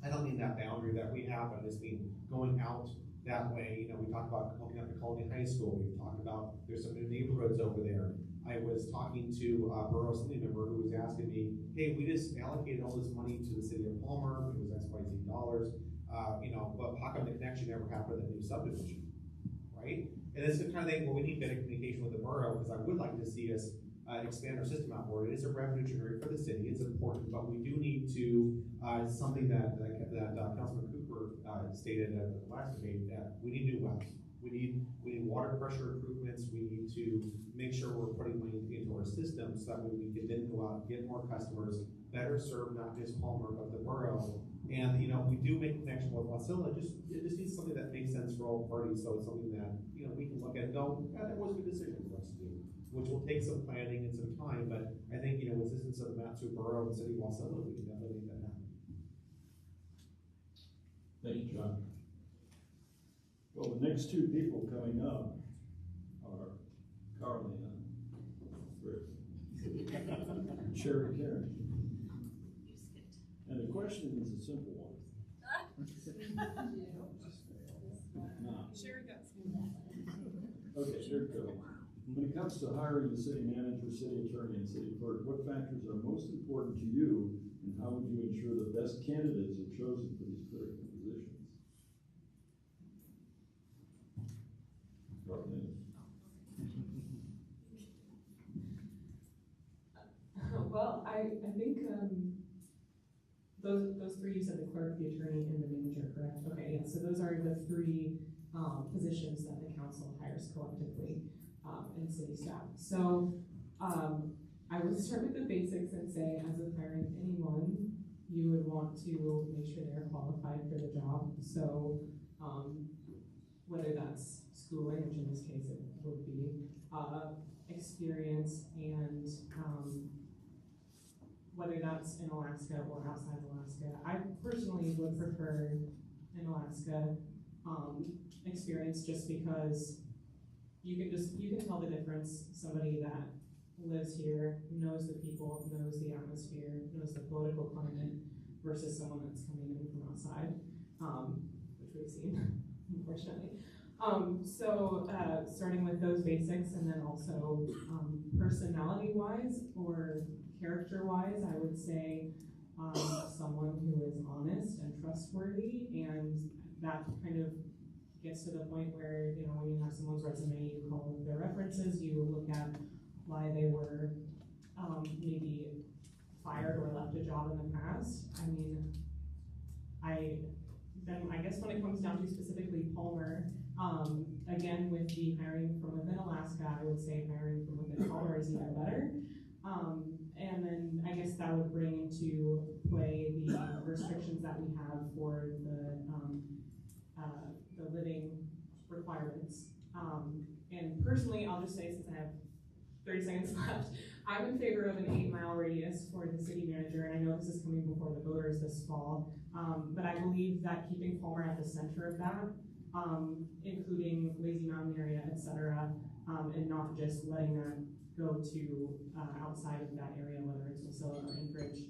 I don't mean that boundary that we have, I just mean going out that way. You know, we talked about hooking up to Colony High School. We've talked about there's some new neighborhoods over there. I was talking to a Borough Assembly member who was asking me, hey, we just allocated all this money to the city of Palmer. It was XYZ dollars. You know, but how come the connection never happened to the new subdivision, right? And it's the kind of thing where we need better communication with the borough, because I would like to see us expand our system out more. It is a revenue generator for the city. It's important, but we do need to, something that Councilman Cooper stated at the last debate, that we need new wells. We need water pressure improvements. We need to make sure we're putting money into our system so that we can then go out and get more customers, better serve not just Palmer, but the borough. And, you know, we do make a connection with Wasilla. It just needs something that makes sense for all parties. So it's something that, you know, we can look at and go, yeah, that was a good decision for us to do, which will take some planning and some time. But I think, you know, with assistance of the map to borough and city of Wasilla, we can definitely make that happen. Thank you, John. Well, the next two people coming up are Carly and Sherry Karen. And the question is a simple one. Sherry does. Okay, here it goes. When it comes to hiring the city manager, city attorney, and city clerk, what factors are most important to you, and how would you ensure the best candidates are chosen for these critical positions? Well, I think those three, you said the clerk, the attorney, and the manager, correct? Okay, yeah, so those are the three positions that the council hires collectively in city staff. So I would start with the basics and say, as with hiring anyone, you would want to make sure they're qualified for the job. So whether that's schooling, which in this case it would be, experience, and whether that's in Alaska or outside Alaska. I personally would prefer an Alaska experience, just because you can tell the difference. Somebody that lives here, knows the people, knows the atmosphere, knows the political climate, versus someone that's coming in from outside, which we've seen, unfortunately. Starting with those basics, and then also personality-wise or character-wise, I would say someone who is honest and trustworthy, and that kind of gets to the point where, you know, when you have someone's resume, you call their references, you look at why they were maybe fired or left a job in the past. I mean, I guess when it comes down to specifically Palmer, again, with the hiring from within Alaska, I would say hiring from within Palmer is even better. And then I guess that would bring into play the restrictions that we have for the living requirements. And personally, I'll just say, since I have 30 seconds left, I'm in favor of an 8-mile radius for the city manager, and I know this is coming before the voters this fall, but I believe that keeping Palmer at the center of that, including Lazy Mountain area, etc., and not just letting that go to outside of that area, whether it's Wasilla or Anchorage,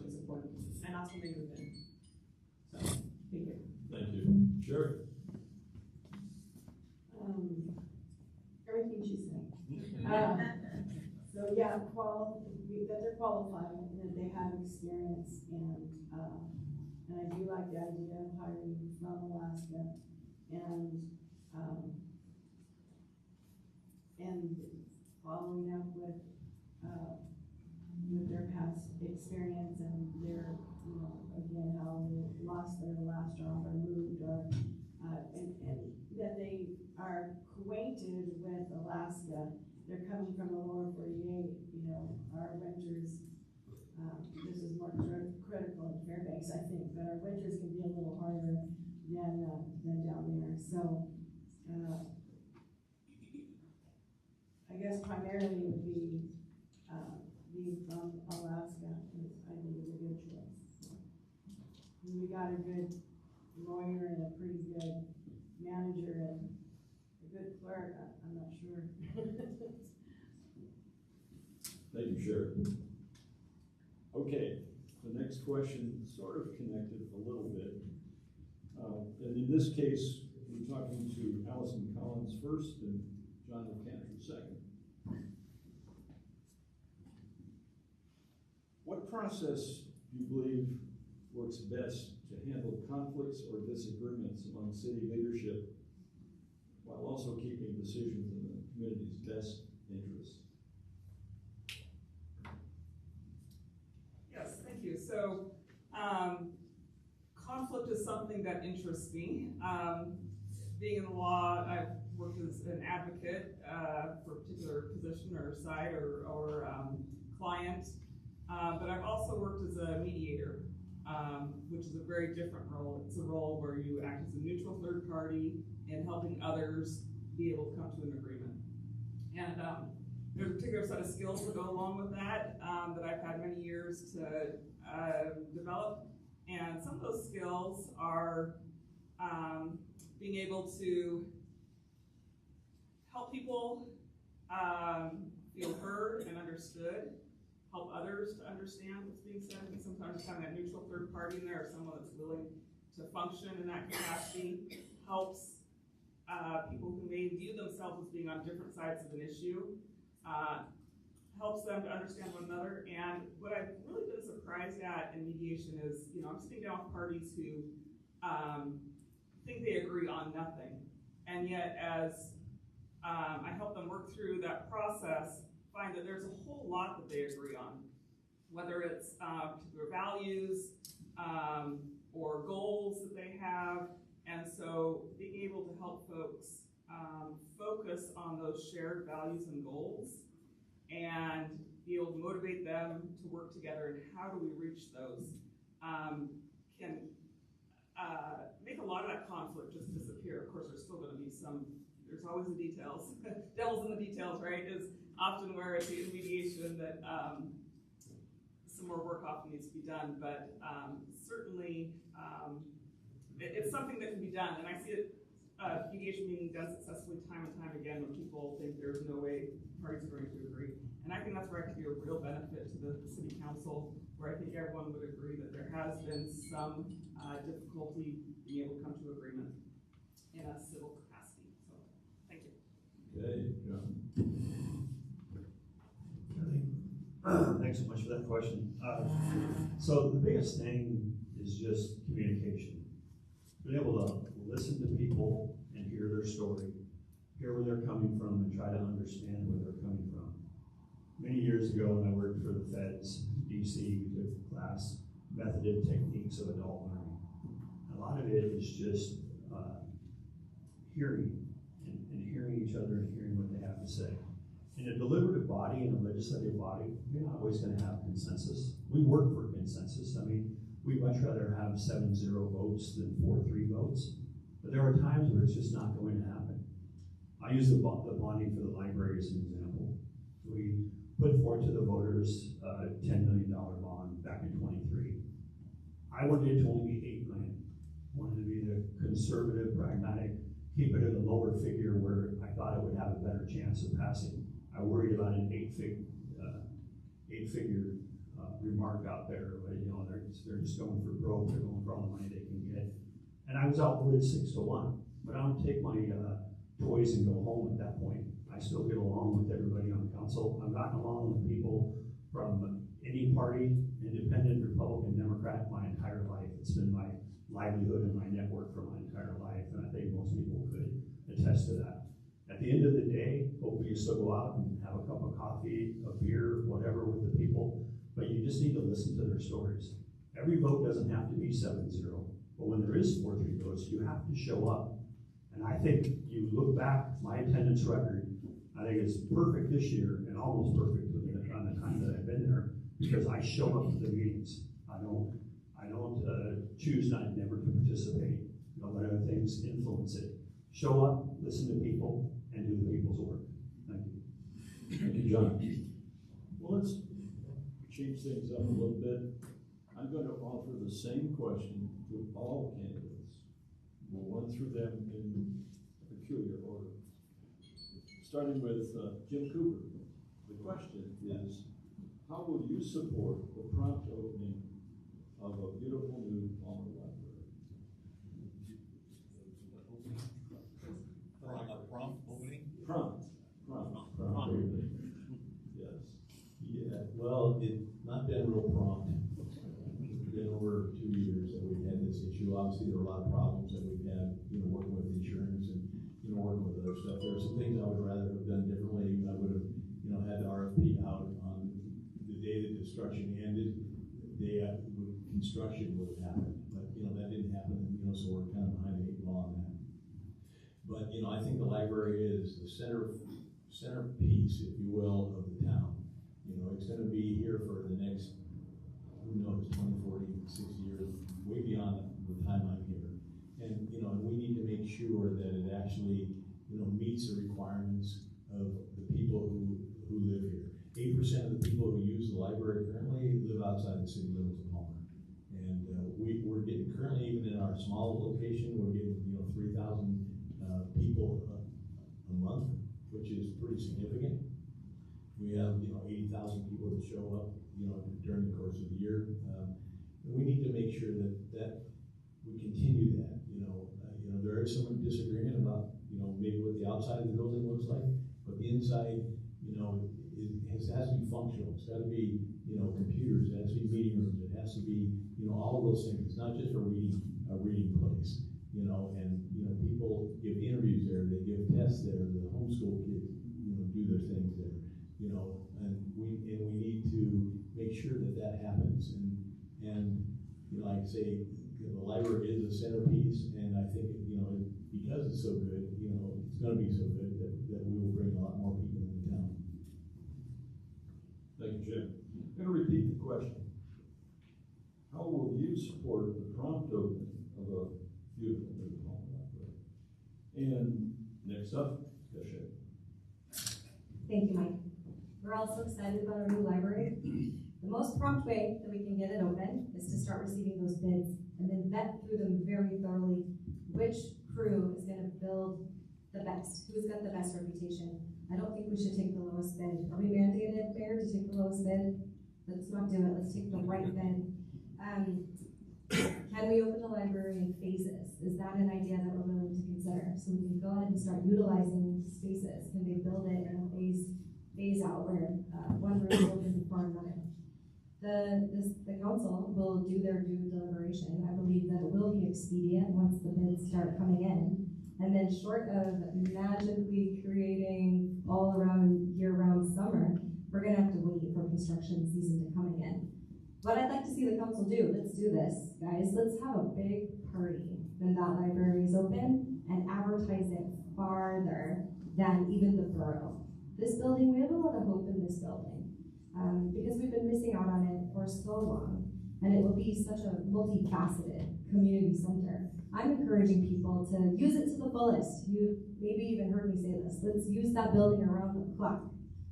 is important, and that's when they move in. So, thank you. Thank you. Sherry? Everything she said. So yeah, that they're qualified and that they have experience, and I do like the idea of hiring from Alaska, and following up with their past experience and their, you know, again, how they lost their last job or moved, or and that they are acquainted with Alaska. They're coming from the lower 48, you know, our winters, this is more critical in Fairbanks, I think, but our winters can be a little harder than down there. So, I guess primarily it would be from Alaska, which I think is a good choice. We got a good lawyer and a pretty good manager and a good clerk. I'm not sure. Thank you, Sherry. Okay, the next question sort of connected a little bit. And in this case, we're talking to Allison Collins first and John LeCanter second. What process do you believe works best to handle conflicts or disagreements among city leadership while also keeping decisions in the community's best interest? Yes, thank you. So, conflict is something that interests me. Being in the law, I've worked as an advocate for a particular position or side or client, but I've also worked as a mediator, which is a very different role. It's a role where you act as a neutral third party in helping others be able to come to an agreement. And there's a particular set of skills that go along with that that I've had many years to develop. And some of those skills are being able to help people feel heard and understood, help others to understand what's being said, and sometimes having a neutral third party in there or someone that's willing to function in that capacity helps people who may view themselves as being on different sides of an issue, helps them to understand one another. And what I've really been surprised at in mediation is, you know, I'm sitting down with parties who think they agree on nothing, and yet as I help them work through that process, find that there's a whole lot that they agree on, whether it's particular values or goals that they have. And so being able to help folks focus on those shared values and goals and be able to motivate them to work together, and how do we reach those, can make a lot of that conflict just disappear. Of course, there's still going to be there's always the details. Devil's in the details, right, is often where it's in mediation that some more work often needs to be done, but certainly it's something that can be done, and I see it, mediation being done successfully time and time again when people think there's no way parties are going to agree. And I think that's where it can be a real benefit to the city council, where I think everyone would agree that there has been some difficulty being able to come to agreement in a civil capacity. Okay, John. Thanks so much for that question. So the biggest thing is just communication. Being able to listen to people and hear their story, hear where they're coming from, and try to understand where they're coming from. Many years ago when I worked for the feds, DC, we took a class, Method and Techniques of Adult Learning. A lot of it is just hearing and hearing each other and hearing what they have to say. In a deliberative body, in a legislative body, you're not always going to have consensus. We work for consensus. I mean, we'd much rather have 7-0 votes than 4-3 votes. But there are times where it's just not going to happen. I use the bonding for the library as an example. We put forth to the voters a $10 million bond back in 23. I wanted it to only be $8 million. I wanted to be the conservative, pragmatic, keep it at a lower figure where I thought it would have a better chance of passing. I worried about an eight-figure remark out there, but you know, they're just going for broke, they're going for all the money they can get. And I was outvoted 6-1, but I don't take my toys and go home at that point. I still get along with everybody on the council. I've gotten along with people from any party, independent, Republican, Democrat, my entire life. It's been my livelihood and my network for my entire life, and I think most people could attest to that. At the end of the day, hopefully you still go out and have a cup of coffee, a beer, whatever with the people, but you just need to listen to their stories. Every vote doesn't have to be 7-0, but when there is 4-3 votes, you have to show up. And I think you look back, my attendance record, I think it's perfect this year and almost perfect on the time that I've been there, because I show up to the meetings. I don't choose not never to participate. Don't let other things influence it. Show up, listen to people, and do the people's work. Thank you. Thank you, John. Well, let's change things up a little bit. I'm going to offer the same question to all candidates. We'll run through them in a peculiar order. Starting with Jim Cooper. The question is, how will you support the prompt opening of a beautiful new Palmer Library? A prompt opening? Prompt opening. Yes. Yeah, well, it's not been real prompt. It's been over 2 years that we've had this issue. Obviously, there are a lot of problems that we've had, working with insurance and, working with other stuff. There are some things I would rather have done differently. I would have, had the RFP out on the day that construction ended. The day construction would have happened, but that didn't happen. So we're kind of behind the 8 ball on that. But I think the library is the centerpiece, if you will, of the town. It's going to be here for the next, who knows, 20, 40, 60 years, way beyond the time I'm here. And we need to make sure that it actually meets the requirements of the people who live here. 8% of the people who use the library currently live outside the city limits of Palmer. And we're getting, currently even in our small location, we're getting 3,000 people a month, which is pretty significant. We have 80,000 people that show up during the course of the year. We need to make sure that we continue that. There is some disagreement about maybe what the outside of the building looks like, but the inside it has to be functional. It's got to be computers. It has to be meeting rooms. It has to be all of those things. It's not just a reading place. And people give interviews there. They give tests there. The homeschool kids do their things there. And we need to make sure that happens. And like I say, the library is a centerpiece, and I think because it's so good, it's going to be so good that we will bring a lot more people into town. Thank you, Jim. I'm going to repeat the question. How will you support the prompt opening of a beautiful new Palmer Library? And next up, Kashay. Thank you, Mike. We're also excited about our new library. The most prompt way that we can get it open is to start receiving those bids and then vet through them very thoroughly which crew is going to build the best, who's got the best reputation. I don't think we should take the lowest bid. Are we mandated, Mayor, to take the lowest bid? Let's not do it. Let's take the right bid. Can we open the library in phases? Is that an idea that we're willing to consider? So we can go ahead and start utilizing spaces. Can they build it in a phase out where one room is open before another? The council will do their due deliberation. I believe that it will be expedient once the bids start coming in. And then short of magically creating all around year-round summer, we're gonna have to wait for construction season to come again. What I'd like to see the council do, let's do this, guys. Let's have a big party when that library is open and advertise it farther than even the borough. This building, we have a lot of hope in this building because we've been missing out on it for so long, and it will be such a multifaceted community center. I'm encouraging people to use it to the fullest. You maybe even heard me say this. Let's use that building around the clock.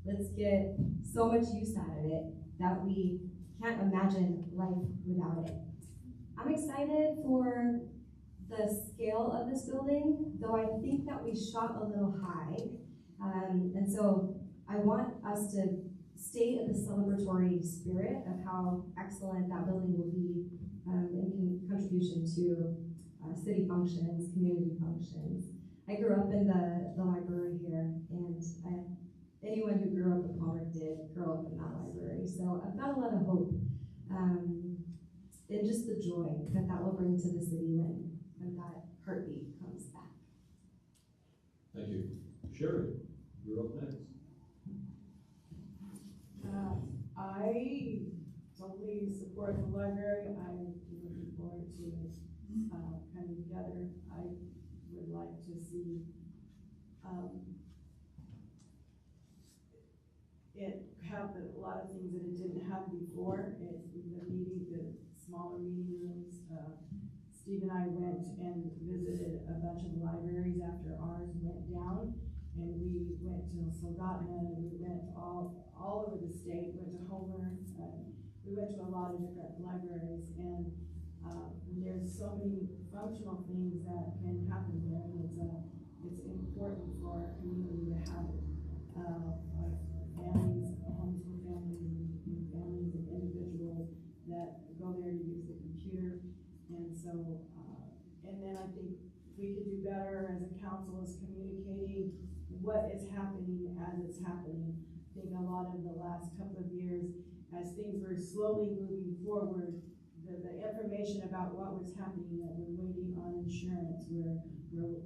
Let's get so much use out of it that we can't imagine life without it. I'm excited for the scale of this building, though I think that we shot a little high. And so I want us to stay in the celebratory spirit of how excellent that building will be in contribution to city functions, community functions. I grew up in the library here, and anyone who grew up in Palmer did grow up in that library. So I've got a lot of hope in just the joy that will bring to the city when that heartbeat comes back. Thank you. Sherry, you're up next. I totally support the library. I'm looking forward to coming together. I would like to see it have a lot of things that it didn't have before. The smaller meeting rooms. Steve and I went and visited a bunch of libraries after ours went down, and we went to Soldotna, we went all over the state, went to Homer, we went to a lot of different libraries, and there's so many functional things that can happen there, and it's important for our community to have it. Families, homeschool families, and families and individuals that go there to use the computer. And so, and then I think we could do better as a council is communicating what is happening as it's happening. I think a lot of the last couple of years, as things were slowly moving forward, the information about what was happening, that we're waiting on insurance, we're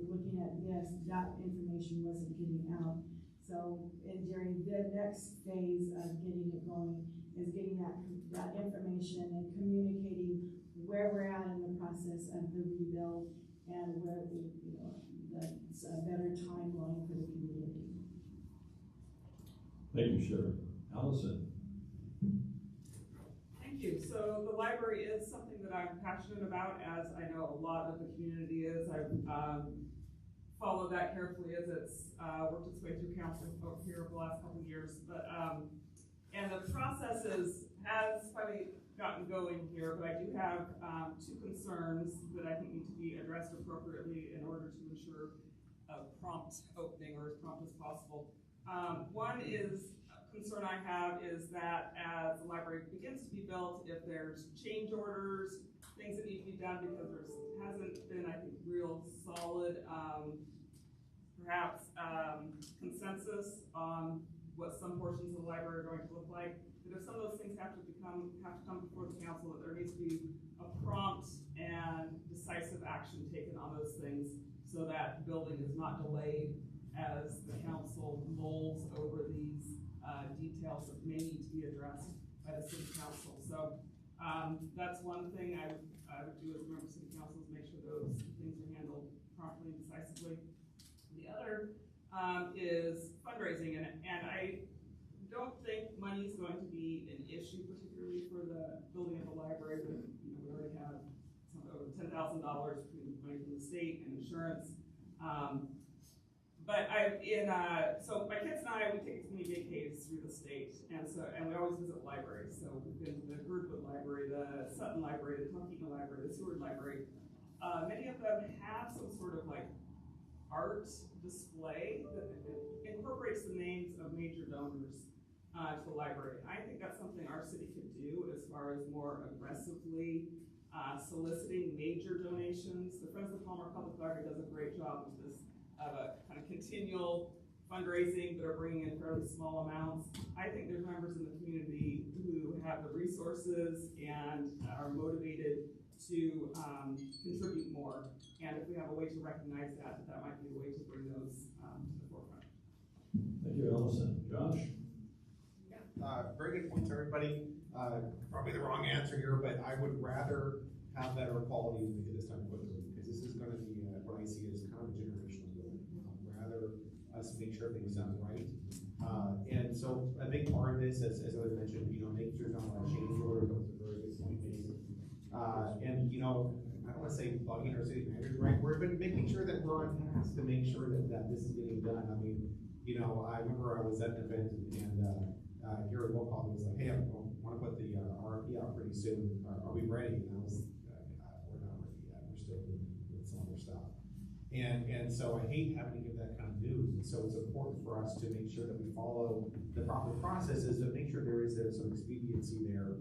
looking at this, that information wasn't getting out. So, and during the next phase of getting it going is getting that information and communicating where we're at in the process of the rebuild and where that's a better timeline for the community. Thank you, Sherry. Allison. Thank you. So the library is something that I'm passionate about, as I know a lot of the community is. I've followed that carefully as it's worked its way through council over here over the last couple of years. But and the process has finally gotten going here, but I do have two concerns that I think need to be addressed appropriately in order to ensure a prompt opening, or as prompt as possible. One concern I have is that as the library begins to be built, if there's change orders, things that need to be done because there hasn't been, I think, real solid, perhaps consensus on what some portions of the library are going to look like. That if some of those things have to come before the council, that there needs to be a prompt and decisive action taken on those things, so that building is not delayed as the council mulls over these details that may need to be addressed by the city council. So that's one thing I would do as a member of city council, is make sure those things are handled properly and decisively. The other is fundraising, and I don't think money is going to be an issue, particularly for the building of the library. But, we already have over $10,000 between money from the state and insurance. But so my kids and I, we take mini vacations through the state, and we always visit libraries. So we've been to the Girdwood Library, the Sutton Library, the Tonkeena Library, the Seward Library. Many of them have some sort of like art display that incorporates the names of major donors to the library. I think that's something our city could do as far as more aggressively soliciting major donations. The Friends of the Palmer Public Library does a great job of this, of a kind of continual fundraising, but are bringing in fairly small amounts. I think there's members in the community who have the resources and are motivated to contribute more. And if we have a way to recognize that, that might be the way to bring those to the forefront. Thank you, Allison. Josh? Very good points, everybody. Probably the wrong answer here, but I would rather have better quality than we did this time quickly, because this is going to be what I see as kind of a generational building. Rather us make sure things done right. And so a big part of this, as I mentioned, making sure there's not a lot of change orders. That was a very good point made. And I don't want to say bugging our city managers, right? We're making sure that we're on task to make sure that this is getting done. I mean, I remember I was at an event and Gary Wilcox was like, "Hey, I want to put the RFP out pretty soon. Are we ready?" And I was, "We're not ready yet. We're still with some other stuff." And so I hate having to give that kind of news. And so it's important for us to make sure that we follow the proper processes to make sure there is some expediency there,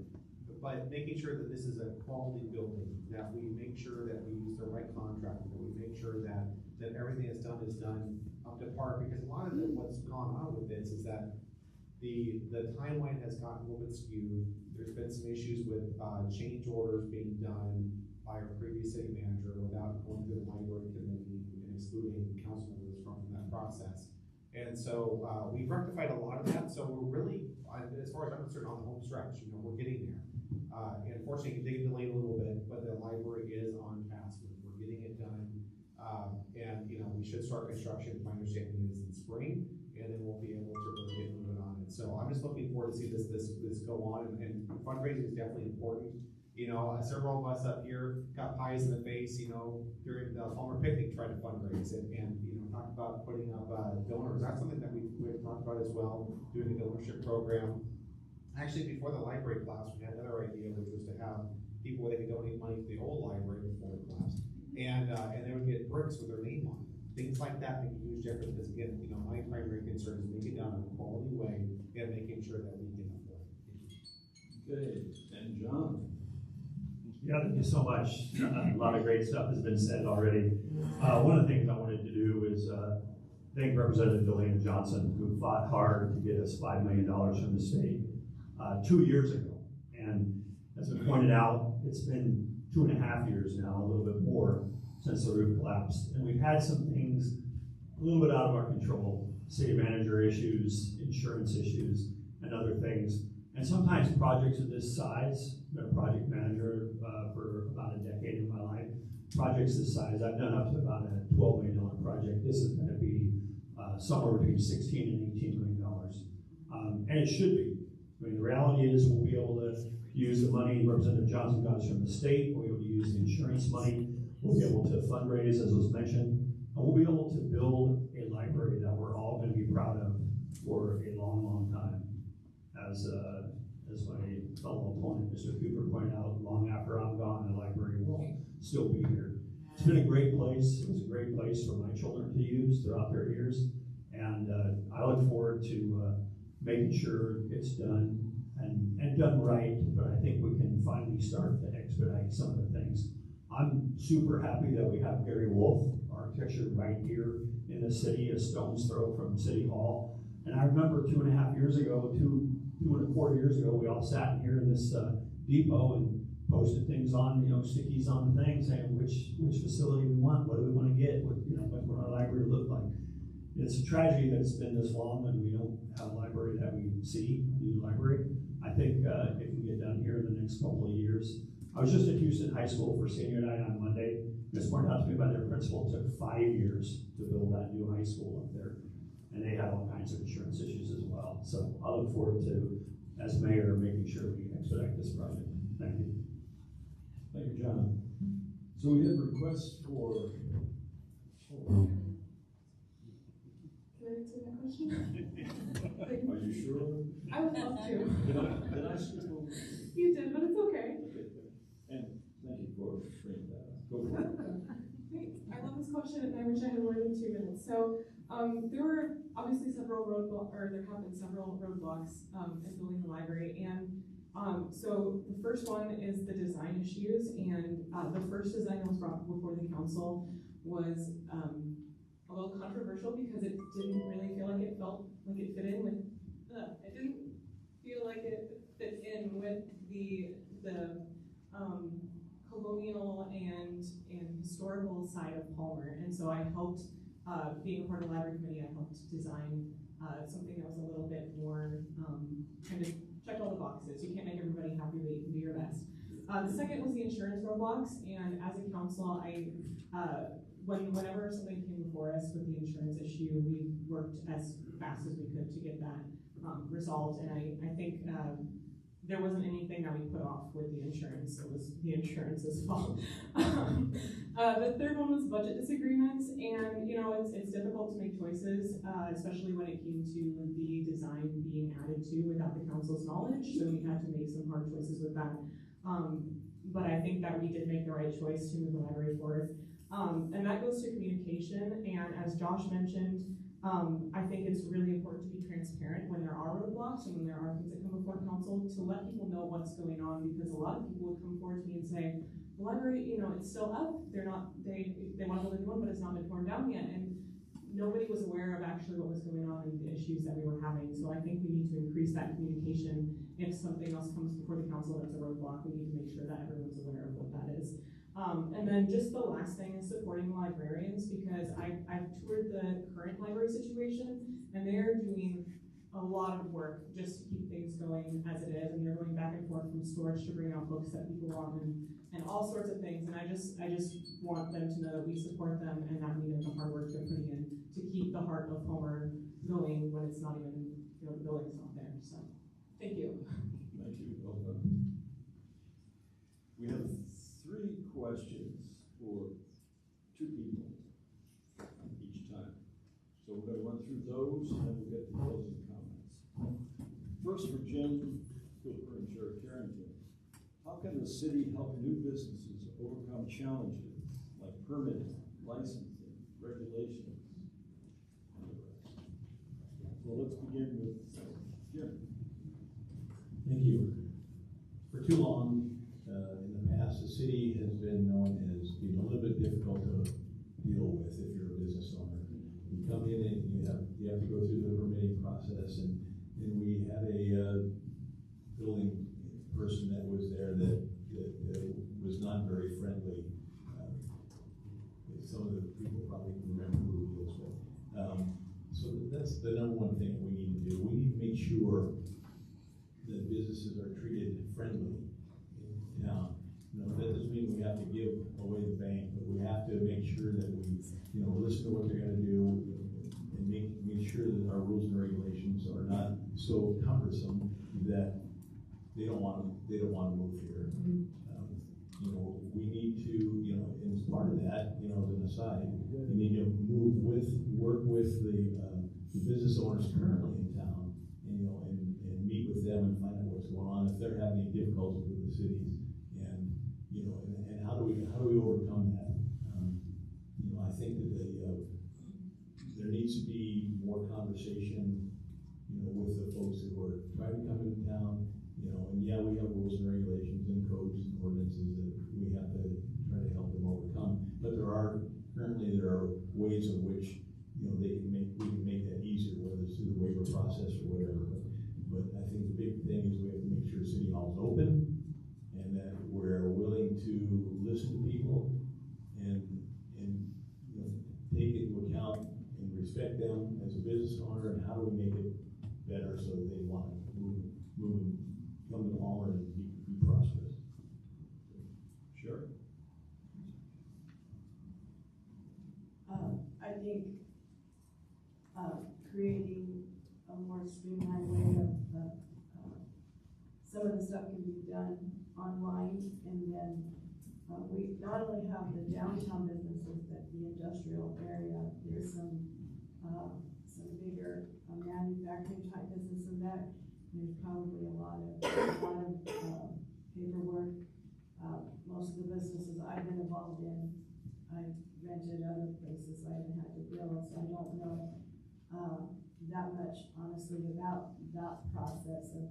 but making sure that this is a quality building, that we make sure that we use the right contractor, that we make sure that everything that's done is done up to par. Because a lot of what's gone on with this is that the timeline has gotten a little bit skewed. There's been some issues with change orders being done by our previous city manager without going through the library committee and excluding council members from that process. And so we've rectified a lot of that. So we're really, as far as I'm concerned, on the home stretch. We're getting there. And unfortunately, they delayed a little bit, but the library is on task. We're getting it done. And we should start construction. My understanding is in spring, and then we'll be able to really get moving on it. So I'm just looking forward to see this go on. And fundraising is definitely important. Several of us up here got pies in the face, during the Palmer picnic, tried to fundraise and talked about putting up donors. That's something that we've talked about as well, doing a donorship program. Actually, before the library collapse, we had another idea, which was to have people where they could donate money to the old library before it collapsed. And they would get bricks with their name on it. Things like that make a huge difference, because again, my primary concern is making it done in a quality way and making sure that we can afford it. Okay, and John? Yeah, thank you so much. A lot of great stuff has been said already. One of the things I wanted to do is thank Representative Delana Johnson, who fought hard to get us $5 million from the state 2 years ago. And as we pointed out, it's been 2.5 years now, a little bit more, since the roof collapsed. And we've had some things a little bit out of our control, city manager issues, insurance issues, and other things. And sometimes projects of this size, I've been a project manager for about a decade in my life. Projects this size, I've done up to about a $12 million project. This is going to be somewhere between $16 and $18 million. And it should be. I mean, the reality is we'll be able to use the money Representative Johnson got us from the state. We'll be able to use the insurance money. We'll be able to fundraise, as was mentioned. And we'll be able to build a library that we're all going to be proud of for a long, long time. As my fellow opponent, Mr. Cooper, pointed out, long after I'm gone, the library will still be here. It's been a great place. It was a great place for my children to use throughout their years. And I look forward to making sure it's done and done right, but I think we can finally start to expedite some of the things. I'm super happy that we have Gary Wolf Architecture right here in the city, a stone's throw from City Hall. And I remember 2.5 years ago, 2.25 years ago, we all sat here in this depot and posted things on, stickies on the thing saying which facility we want, what do we want to get, what our library look like. It's a tragedy that it's been this long and we don't have a library that we see, a new library. I think if we get done here in the next couple of years. I was just at Houston High School for senior night on Monday. It was pointed out to me by their principal, it took 5 years to build that new high school up there. And they have all kinds of insurance issues as well. So I look forward to, as mayor, making sure we expedite this project. Thank you. Thank you, John. So we have requests for. Can I answer that question? Are you sure? I would love to. Did I skip over? You did, but it's okay. And thank you for bringing that up. Go for it. Thanks. I love this question, and I wish I had more than 2 minutes. So there were obviously there have been several roadblocks in building the library, and So the first one is the design issues, and the first design that was brought before the council was a little controversial because it didn't really feel like it felt like it fit in with. It didn't feel like it fit in with the colonial and historical side of Palmer, and so I helped, being a part of the library committee, I helped design something that was a little bit more kind of checked all the boxes. You can't make everybody happy, but you can do your best. The second was the insurance roadblocks, and as a council, whenever something came before us with the insurance issue, we worked as fast as we could to get that resolved, and I think there wasn't anything that we put off with the insurance. It was the insurance's fault. The third one was budget disagreements, and it's difficult to make choices, especially when it came to the design being added to without the council's knowledge. So we had to make some hard choices with that. But I think that we did make the right choice to move the library forward. And that goes to communication. And as Josh mentioned, I think it's really important to be transparent when there are roadblocks and when there are things that come before council to let people know what's going on, because a lot of people would come forward to me and say, the library, it's still up. They want to build a new one, but it's not been torn down yet. And nobody was aware of actually what was going on and the issues that we were having. So I think we need to increase that communication. If something else comes before the council that's a roadblock, we need to make sure that everyone's aware of what that is. And then just the last thing is supporting the librarians, because I've toured the current library situation, and they're doing a lot of work just to keep things going as it is, and they're going back and forth from storage to bring out books that people want and all sorts of things. And I just want them to know that we support them and that we know the hard work they're putting in to keep the heart of Palmer going when it's not even, the building's not there. So, thank you. Thank you. Well done. We have 3 questions for 2 people each time. So we're going to run through those and then we'll get to closing comments. First, for Jim Cooper and Sheriff Carrington, how can the city help new businesses overcome challenges like permitting, licensing, regulations, and the rest? So let's begin with Jim. Thank you. For too long, in the past, the city has been known as being a little bit difficult to deal with if you're a business owner. You come in and you have to go through the permitting process, and we had a building person that was there that was not very friendly. Some of the people probably can remember who it is, but so that's the number one thing we need to do. We need to make sure that businesses are treated friendly in town. That doesn't mean we have to give away the bank, but we have to make sure that we, listen to what they're going to do and make sure that our rules and regulations are not so cumbersome that they don't want to move here. We need to, and as part of that, as an aside, you need to work with the business owners currently in town, and meet with them and find out what's going on, if they're having any difficulties with the cities, and how do we overcome that? I think that there needs to be more conversation, with the folks who are trying to come into town, and yeah, we have rules and regulations and codes and ordinances that we have to try to help them overcome. But there are ways in which, we can make that easier, whether it's through the waiver process or whatever. But I think the big thing is we have to make sure City Hall is open and that we're willing to listen to people and take into account and respect them as a business owner, and how do we make it better so that they want to move and come to Palmer and be prosperous. Sure. I think creating a more streamlined way of some of the stuff can be done online, and then we not only have the downtown businesses, but the industrial area. There's some bigger manufacturing type businesses that there's probably a lot of paperwork. Most of the businesses I've been involved in, I rented other places, I haven't had to bill, so I don't know that much honestly about that process of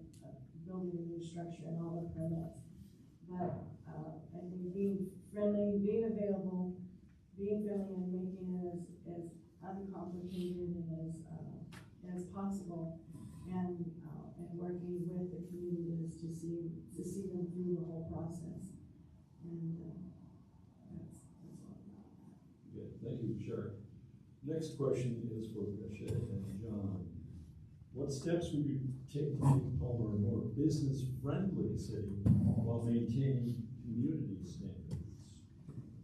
building a new structure and all the permits. But, I think being friendly, being available, being friendly and making it as uncomplicated and as possible, and working with the communities to see them through the whole process. And, that's all. Good, thank you, Sherry. Next question is for Bridget and John. What steps would you take to make Palmer a more business-friendly city while maintaining community standards?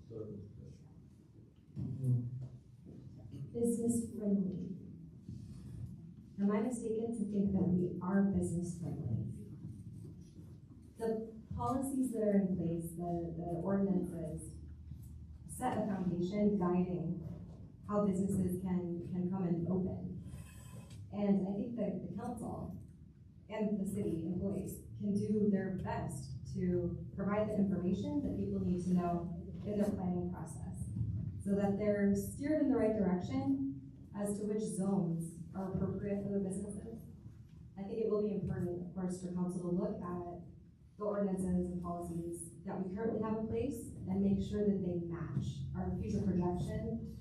Start with Bridget. Business-friendly. Am I mistaken to think that we are business-friendly? The policies that are in place, the ordinances, set a foundation guiding how businesses can come and open. And I think that the council and the city employees can do their best to provide the information that people need to know in their planning process, so that they're steered in the right direction as to which zones are appropriate for the businesses. I think it will be important, of course, for council to look at the ordinances and policies that we currently have in place and make sure that they match our future projection,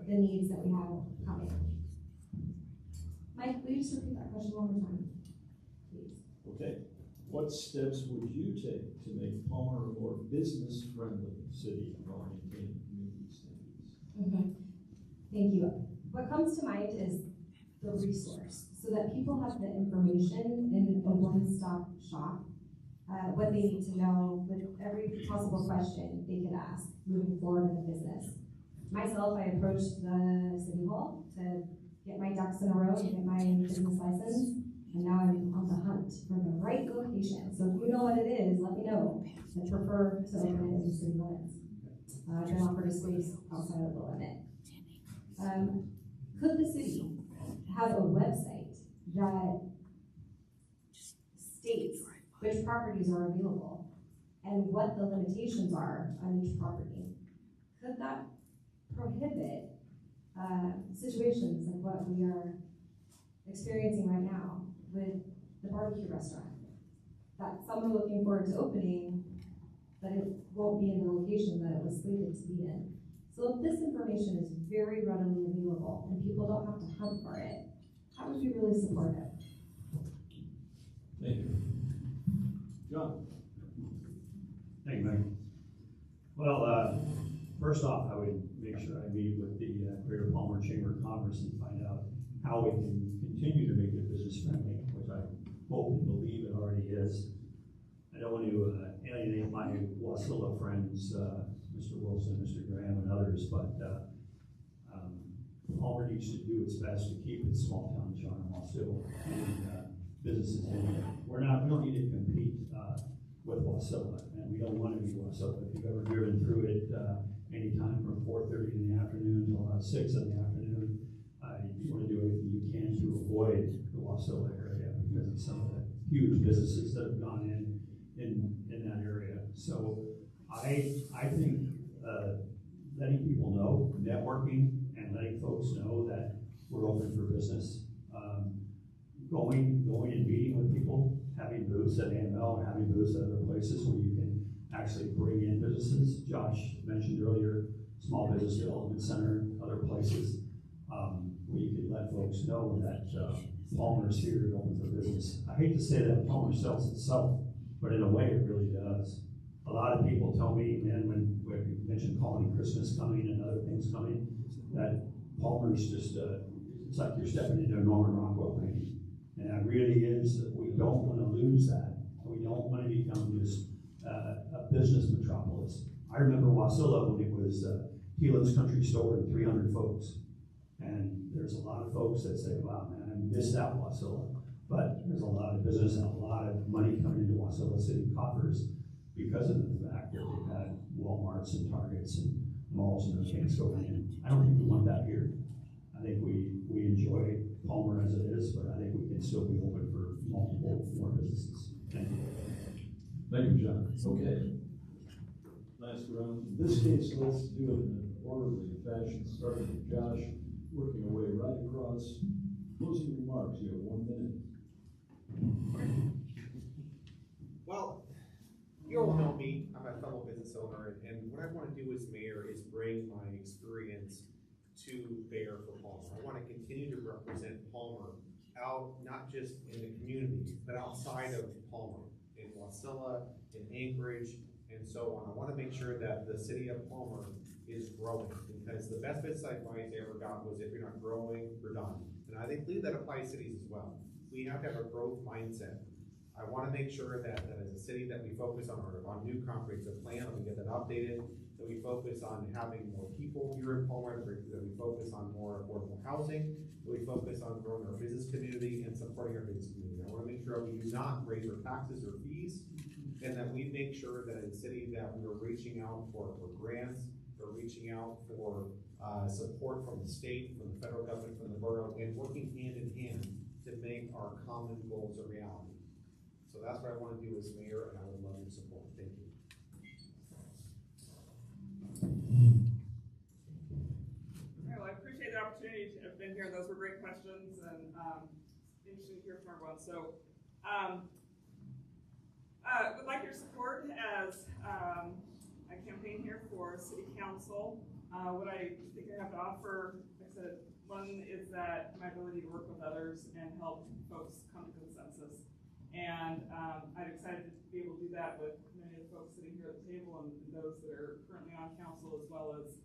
the needs that we have coming. Mike, will you just repeat that question one more time, please? Okay. What steps would you take to make Palmer a more business-friendly city while maintaining community standards? Thank you. What comes to mind is the resource, so that people have the information in a one-stop shop, what they need to know with every possible question they could ask moving forward in the business. Myself, I approached the city hall to get my ducks in a row, to get my business license, and now I'm on the hunt for the right location. So if you know what it is, let me know. I prefer to open it in the city limits. I've been offered a space outside of the limit. Could the city have a website that states which properties are available and what the limitations are on each property? Could that prohibit situations like what we are experiencing right now with the barbecue restaurant? That some are looking forward to opening, but it won't be in the location that it was slated to be in. So if this information is very readily available and people don't have to hunt for it, that would be really supportive. Thank you. John? Thank you, Mike. Well, first off, I would make sure I meet with the Greater Palmer Chamber of Commerce and find out how we can continue to make it business friendly, which I hope and believe it already is. I don't want to alienate my Wasilla friends, Mr. Wilson, Mr. Graham, and others, but Palmer needs to do its best to keep its small town charm while still getting businesses in there. We don't need to compete with Wasilla, and we don't want to be Wasilla. If you've ever driven through it anytime from 4:30 in the afternoon till about 6 in the afternoon, you want to do everything you can to avoid the Wasilla area because of some of the huge businesses that have gone in that area. So I think letting people know, networking, and letting folks know that we're open for business, going and meeting with people, having booths at AML or having booths at other places where you can actually bring in businesses. Josh mentioned earlier, Small Business Development Center, other places where you can let folks know that Palmer is here and open for business. I hate to say that Palmer sells itself, but in a way it really does. A lot of people tell me, man, when we mentioned Colony Christmas coming and other things coming, that Palmer's just, it's like you're stepping into a Norman Rockwell painting. And it really is, we don't want to lose that. We don't want to become just a business metropolis. I remember Wasilla when it was Keelan's Country Store and 300 folks. And there's a lot of folks that say, wow, man, I missed out Wasilla. But there's a lot of business and a lot of money coming into Wasilla City coffers because of the fact that they've had Walmarts and Targets and malls and those things going in. I don't think we want that here. I think we enjoy Palmer as it is, but I think we can still be open for multiple more businesses. Thank you. Thank you, John. Okay. Last round. In this case, let's do it in an orderly fashion, starting with Josh, working our way right across. Closing remarks, you have 1 minute. Well, you all know me, I'm a fellow business owner, and what I wanna do as mayor is bring my experience to bear for Palmer. I wanna continue to represent Palmer out, not just in the community, but outside of Palmer, in Wasilla, in Anchorage, and so on. I wanna make sure that the city of Palmer is growing, because the best advice I ever got was if you're not growing, you're done. And I believe that applies to cities as well. We have to have a growth mindset. I wanna make sure that as a city that we focus on our new comprehensive plan, and we get that updated, that we focus on having more people here in Palmer, that we focus on more affordable housing, that we focus on growing our business community and supporting our business community. I wanna make sure we do not raise our taxes or fees, and that we make sure that as a city that we are reaching out for grants, we're reaching out for support from the state, from the federal government, from the borough, and working hand in hand to make our common goals a reality. So that's what I want to do as mayor, and I would love your support. Thank you. All right, well, I appreciate the opportunity to have been here. Those were great questions, and interesting to hear from everyone. So, would like your support as I campaign here for city council. What I think I have to offer, like I said, one is that my ability to work with others and help folks come to consensus. And I'm excited to be able to do that with many of the folks sitting here at the table and those that are currently on council, as well as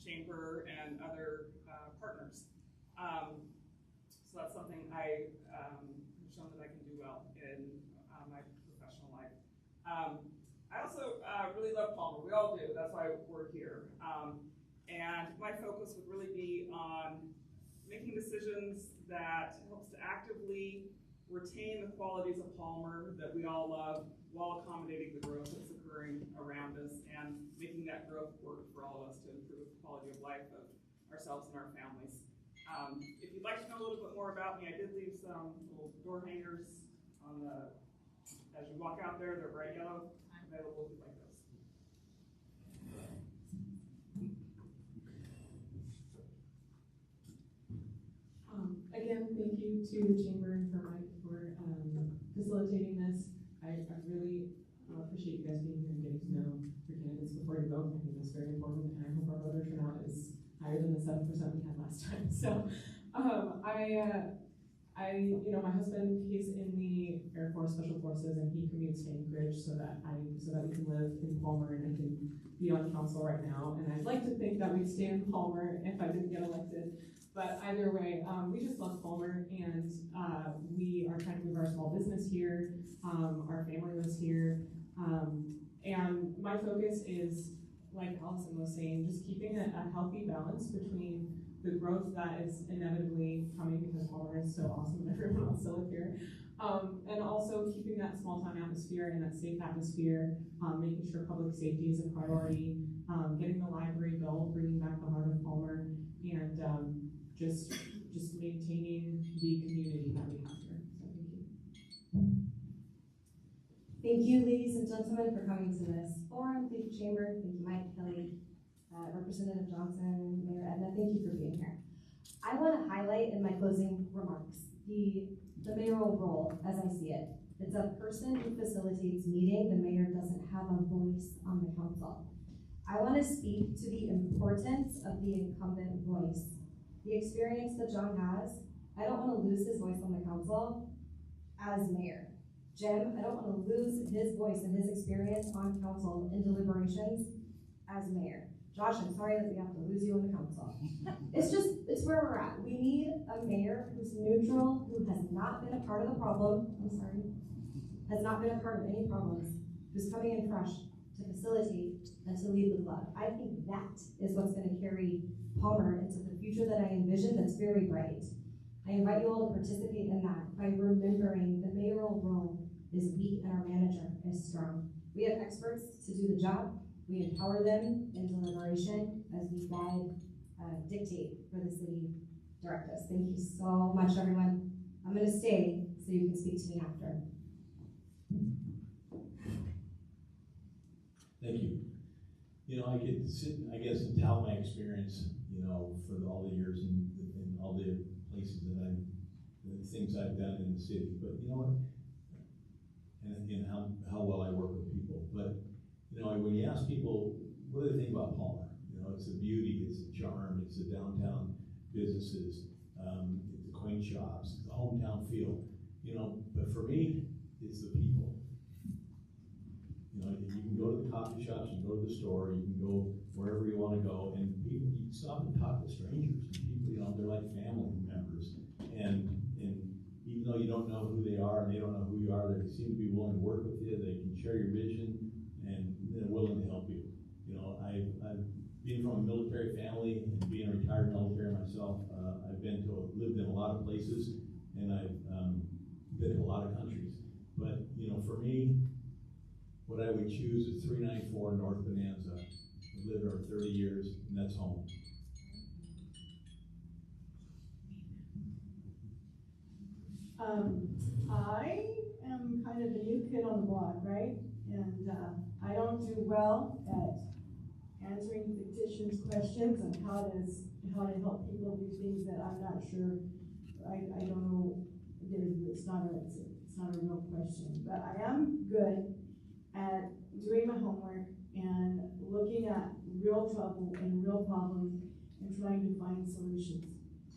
chamber and other partners. So that's something I have shown that I can do well in my professional life. I also really love Palmer. We all do. That's why we're here. And my focus would really be on making decisions that helps to actively retain the qualities of Palmer that we all love, while accommodating the growth that's occurring around us and making that growth work for all of us to improve the quality of life of ourselves and our families. If you'd like to know a little bit more about me, I did leave some little door hangers on the, as you walk out there, they're bright yellow, available if you'd like those. Again, thank you to the chamber and for Mike for facilitating this. I really appreciate you guys being here and getting to know your candidates before you vote. I think that's very important, and I hope our voter turnout is higher than the 7% we had last time. So, my husband, he's in the Air Force Special Forces, and he commutes to Anchorage so that we can live in Palmer and I can be on council right now. And I'd like to think that we'd stay in Palmer if I didn't get elected. But either way, we just love Palmer, and we are trying to move our small business here. Our family lives here. And my focus is, like Allison was saying, just keeping a healthy balance between the growth that is inevitably coming because Palmer is so awesome and everyone wants to live here. And also keeping that small town atmosphere and that safe atmosphere, making sure public safety is a priority, getting the library built, bringing back the heart of Palmer, and just maintaining the community that we have here. So thank you. Thank you, ladies and gentlemen, for coming to this forum. Thank you, Chamber. Thank you, Mike, Kelly, Representative Johnson, Mayor Edna. Thank you for being here. I want to highlight in my closing remarks the mayoral role as I see it. It's a person who facilitates meeting. The mayor doesn't have a voice on the council. I want to speak to the importance of the incumbent voice. The experience that John has, I don't want to lose his voice on the council as mayor. Jim, I don't want to lose his voice and his experience on council in deliberations as mayor. Josh, I'm sorry that we have to lose you on the council. It's where we're at. We need a mayor who's neutral, who has not been a part of the problem, has not been a part of any problems, who's coming in fresh to facilitate and to lead the club. I think that is what's going to carry Palmer into the future that I envision that's very bright. I invite you all to participate in that by remembering the mayoral role is weak and our manager is strong. We have experts to do the job. We empower them in deliberation as we guide, dictate for the city directives. Thank you so much, everyone. I'm going to stay so you can speak to me after. Thank you. I could sit, I guess, and tell my experience, for all the years and all the places that the things I've done in the city. But you know what? and how well I work with people. But, you know, when you ask people, what do they think about Palmer? You know, it's the beauty, it's the charm, it's the downtown businesses, it's the quaint shops, it's the hometown feel. You know, but for me, it's the people. You know, you can go to the coffee shops, you can go to the store, you can go wherever you want to go, and people, you can stop and talk to strangers. People, you know, they're like family members. And even though you don't know who they are and they don't know who you are, they seem to be willing to work with you, they can share your vision, and they're willing to help you. You know, I've been from a military family and being a retired military myself, I've lived in a lot of places, and I've been in a lot of countries. But, you know, for me, what I would choose is 394 North Bonanza. I've lived there 30 years, and that's home. I am kind of the new kid on the block, right? And I don't do well at answering fictitious questions on how to help people do things that I'm not sure. I don't know. It's not a real question, but I am good at doing my homework and looking at real trouble and real problems and trying to find solutions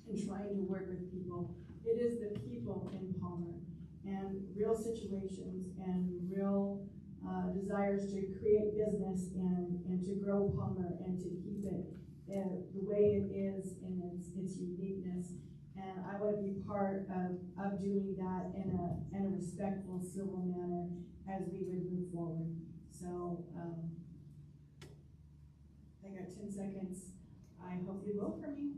and trying to work with people. It is the people in Palmer and real situations and real desires to create business and to grow Palmer and to keep it the way it is in its uniqueness. And I want to be part of doing that in a respectful, civil manner as we would move forward. So I got 10 seconds. I hope you vote for me.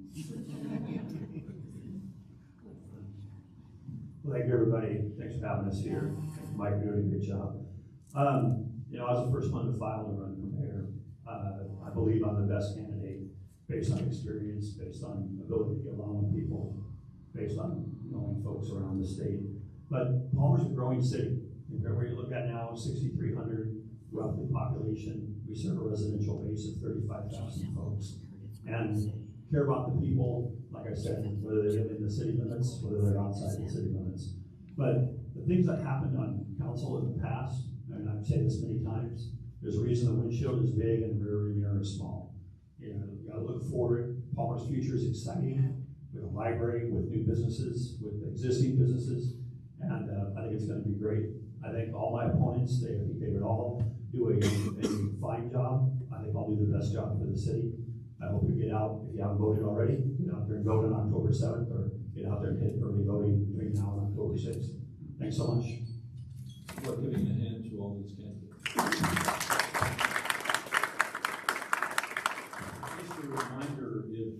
Well, thank you, everybody. Thanks for having us here. Mike, you're doing a good job. You know, I was the first one to file and run for mayor. I believe I'm the best candidate based on experience, based on ability to get along with people, based on knowing folks around the state. But Palmer's a growing city. Where you look at now, 6,300 roughly population. We serve a residential base of 35,000 folks. And care about the people, like I said, whether they live in the city limits, whether they're outside the city limits. But the things that happened on council in the past, and I've said this many times, there's a reason the windshield is big and the rear mirror is small. You know, you gotta look forward. Palmer's future is exciting, with a library, with new businesses, with existing businesses, and I think it's gonna be great. I think all my opponents, I think they would all do a fine job. I think I'll do the best job for the city. I hope you get out, if you haven't voted already, get out there and vote on October 7th, or get out there and hit early voting between now and October 6th. Thanks so much. For giving a hand to all these candidates. Just a reminder, if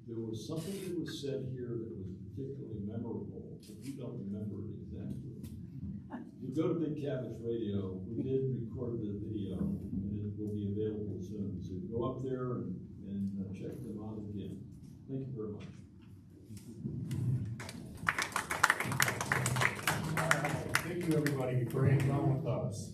there was something that was said here that was particularly memorable, if you don't remember it exactly, you go to Big Cabbage Radio, we did record the video, and it will be available soon. So go up there and check them out again. Thank you very much. Thank you, everybody, for hanging on with us.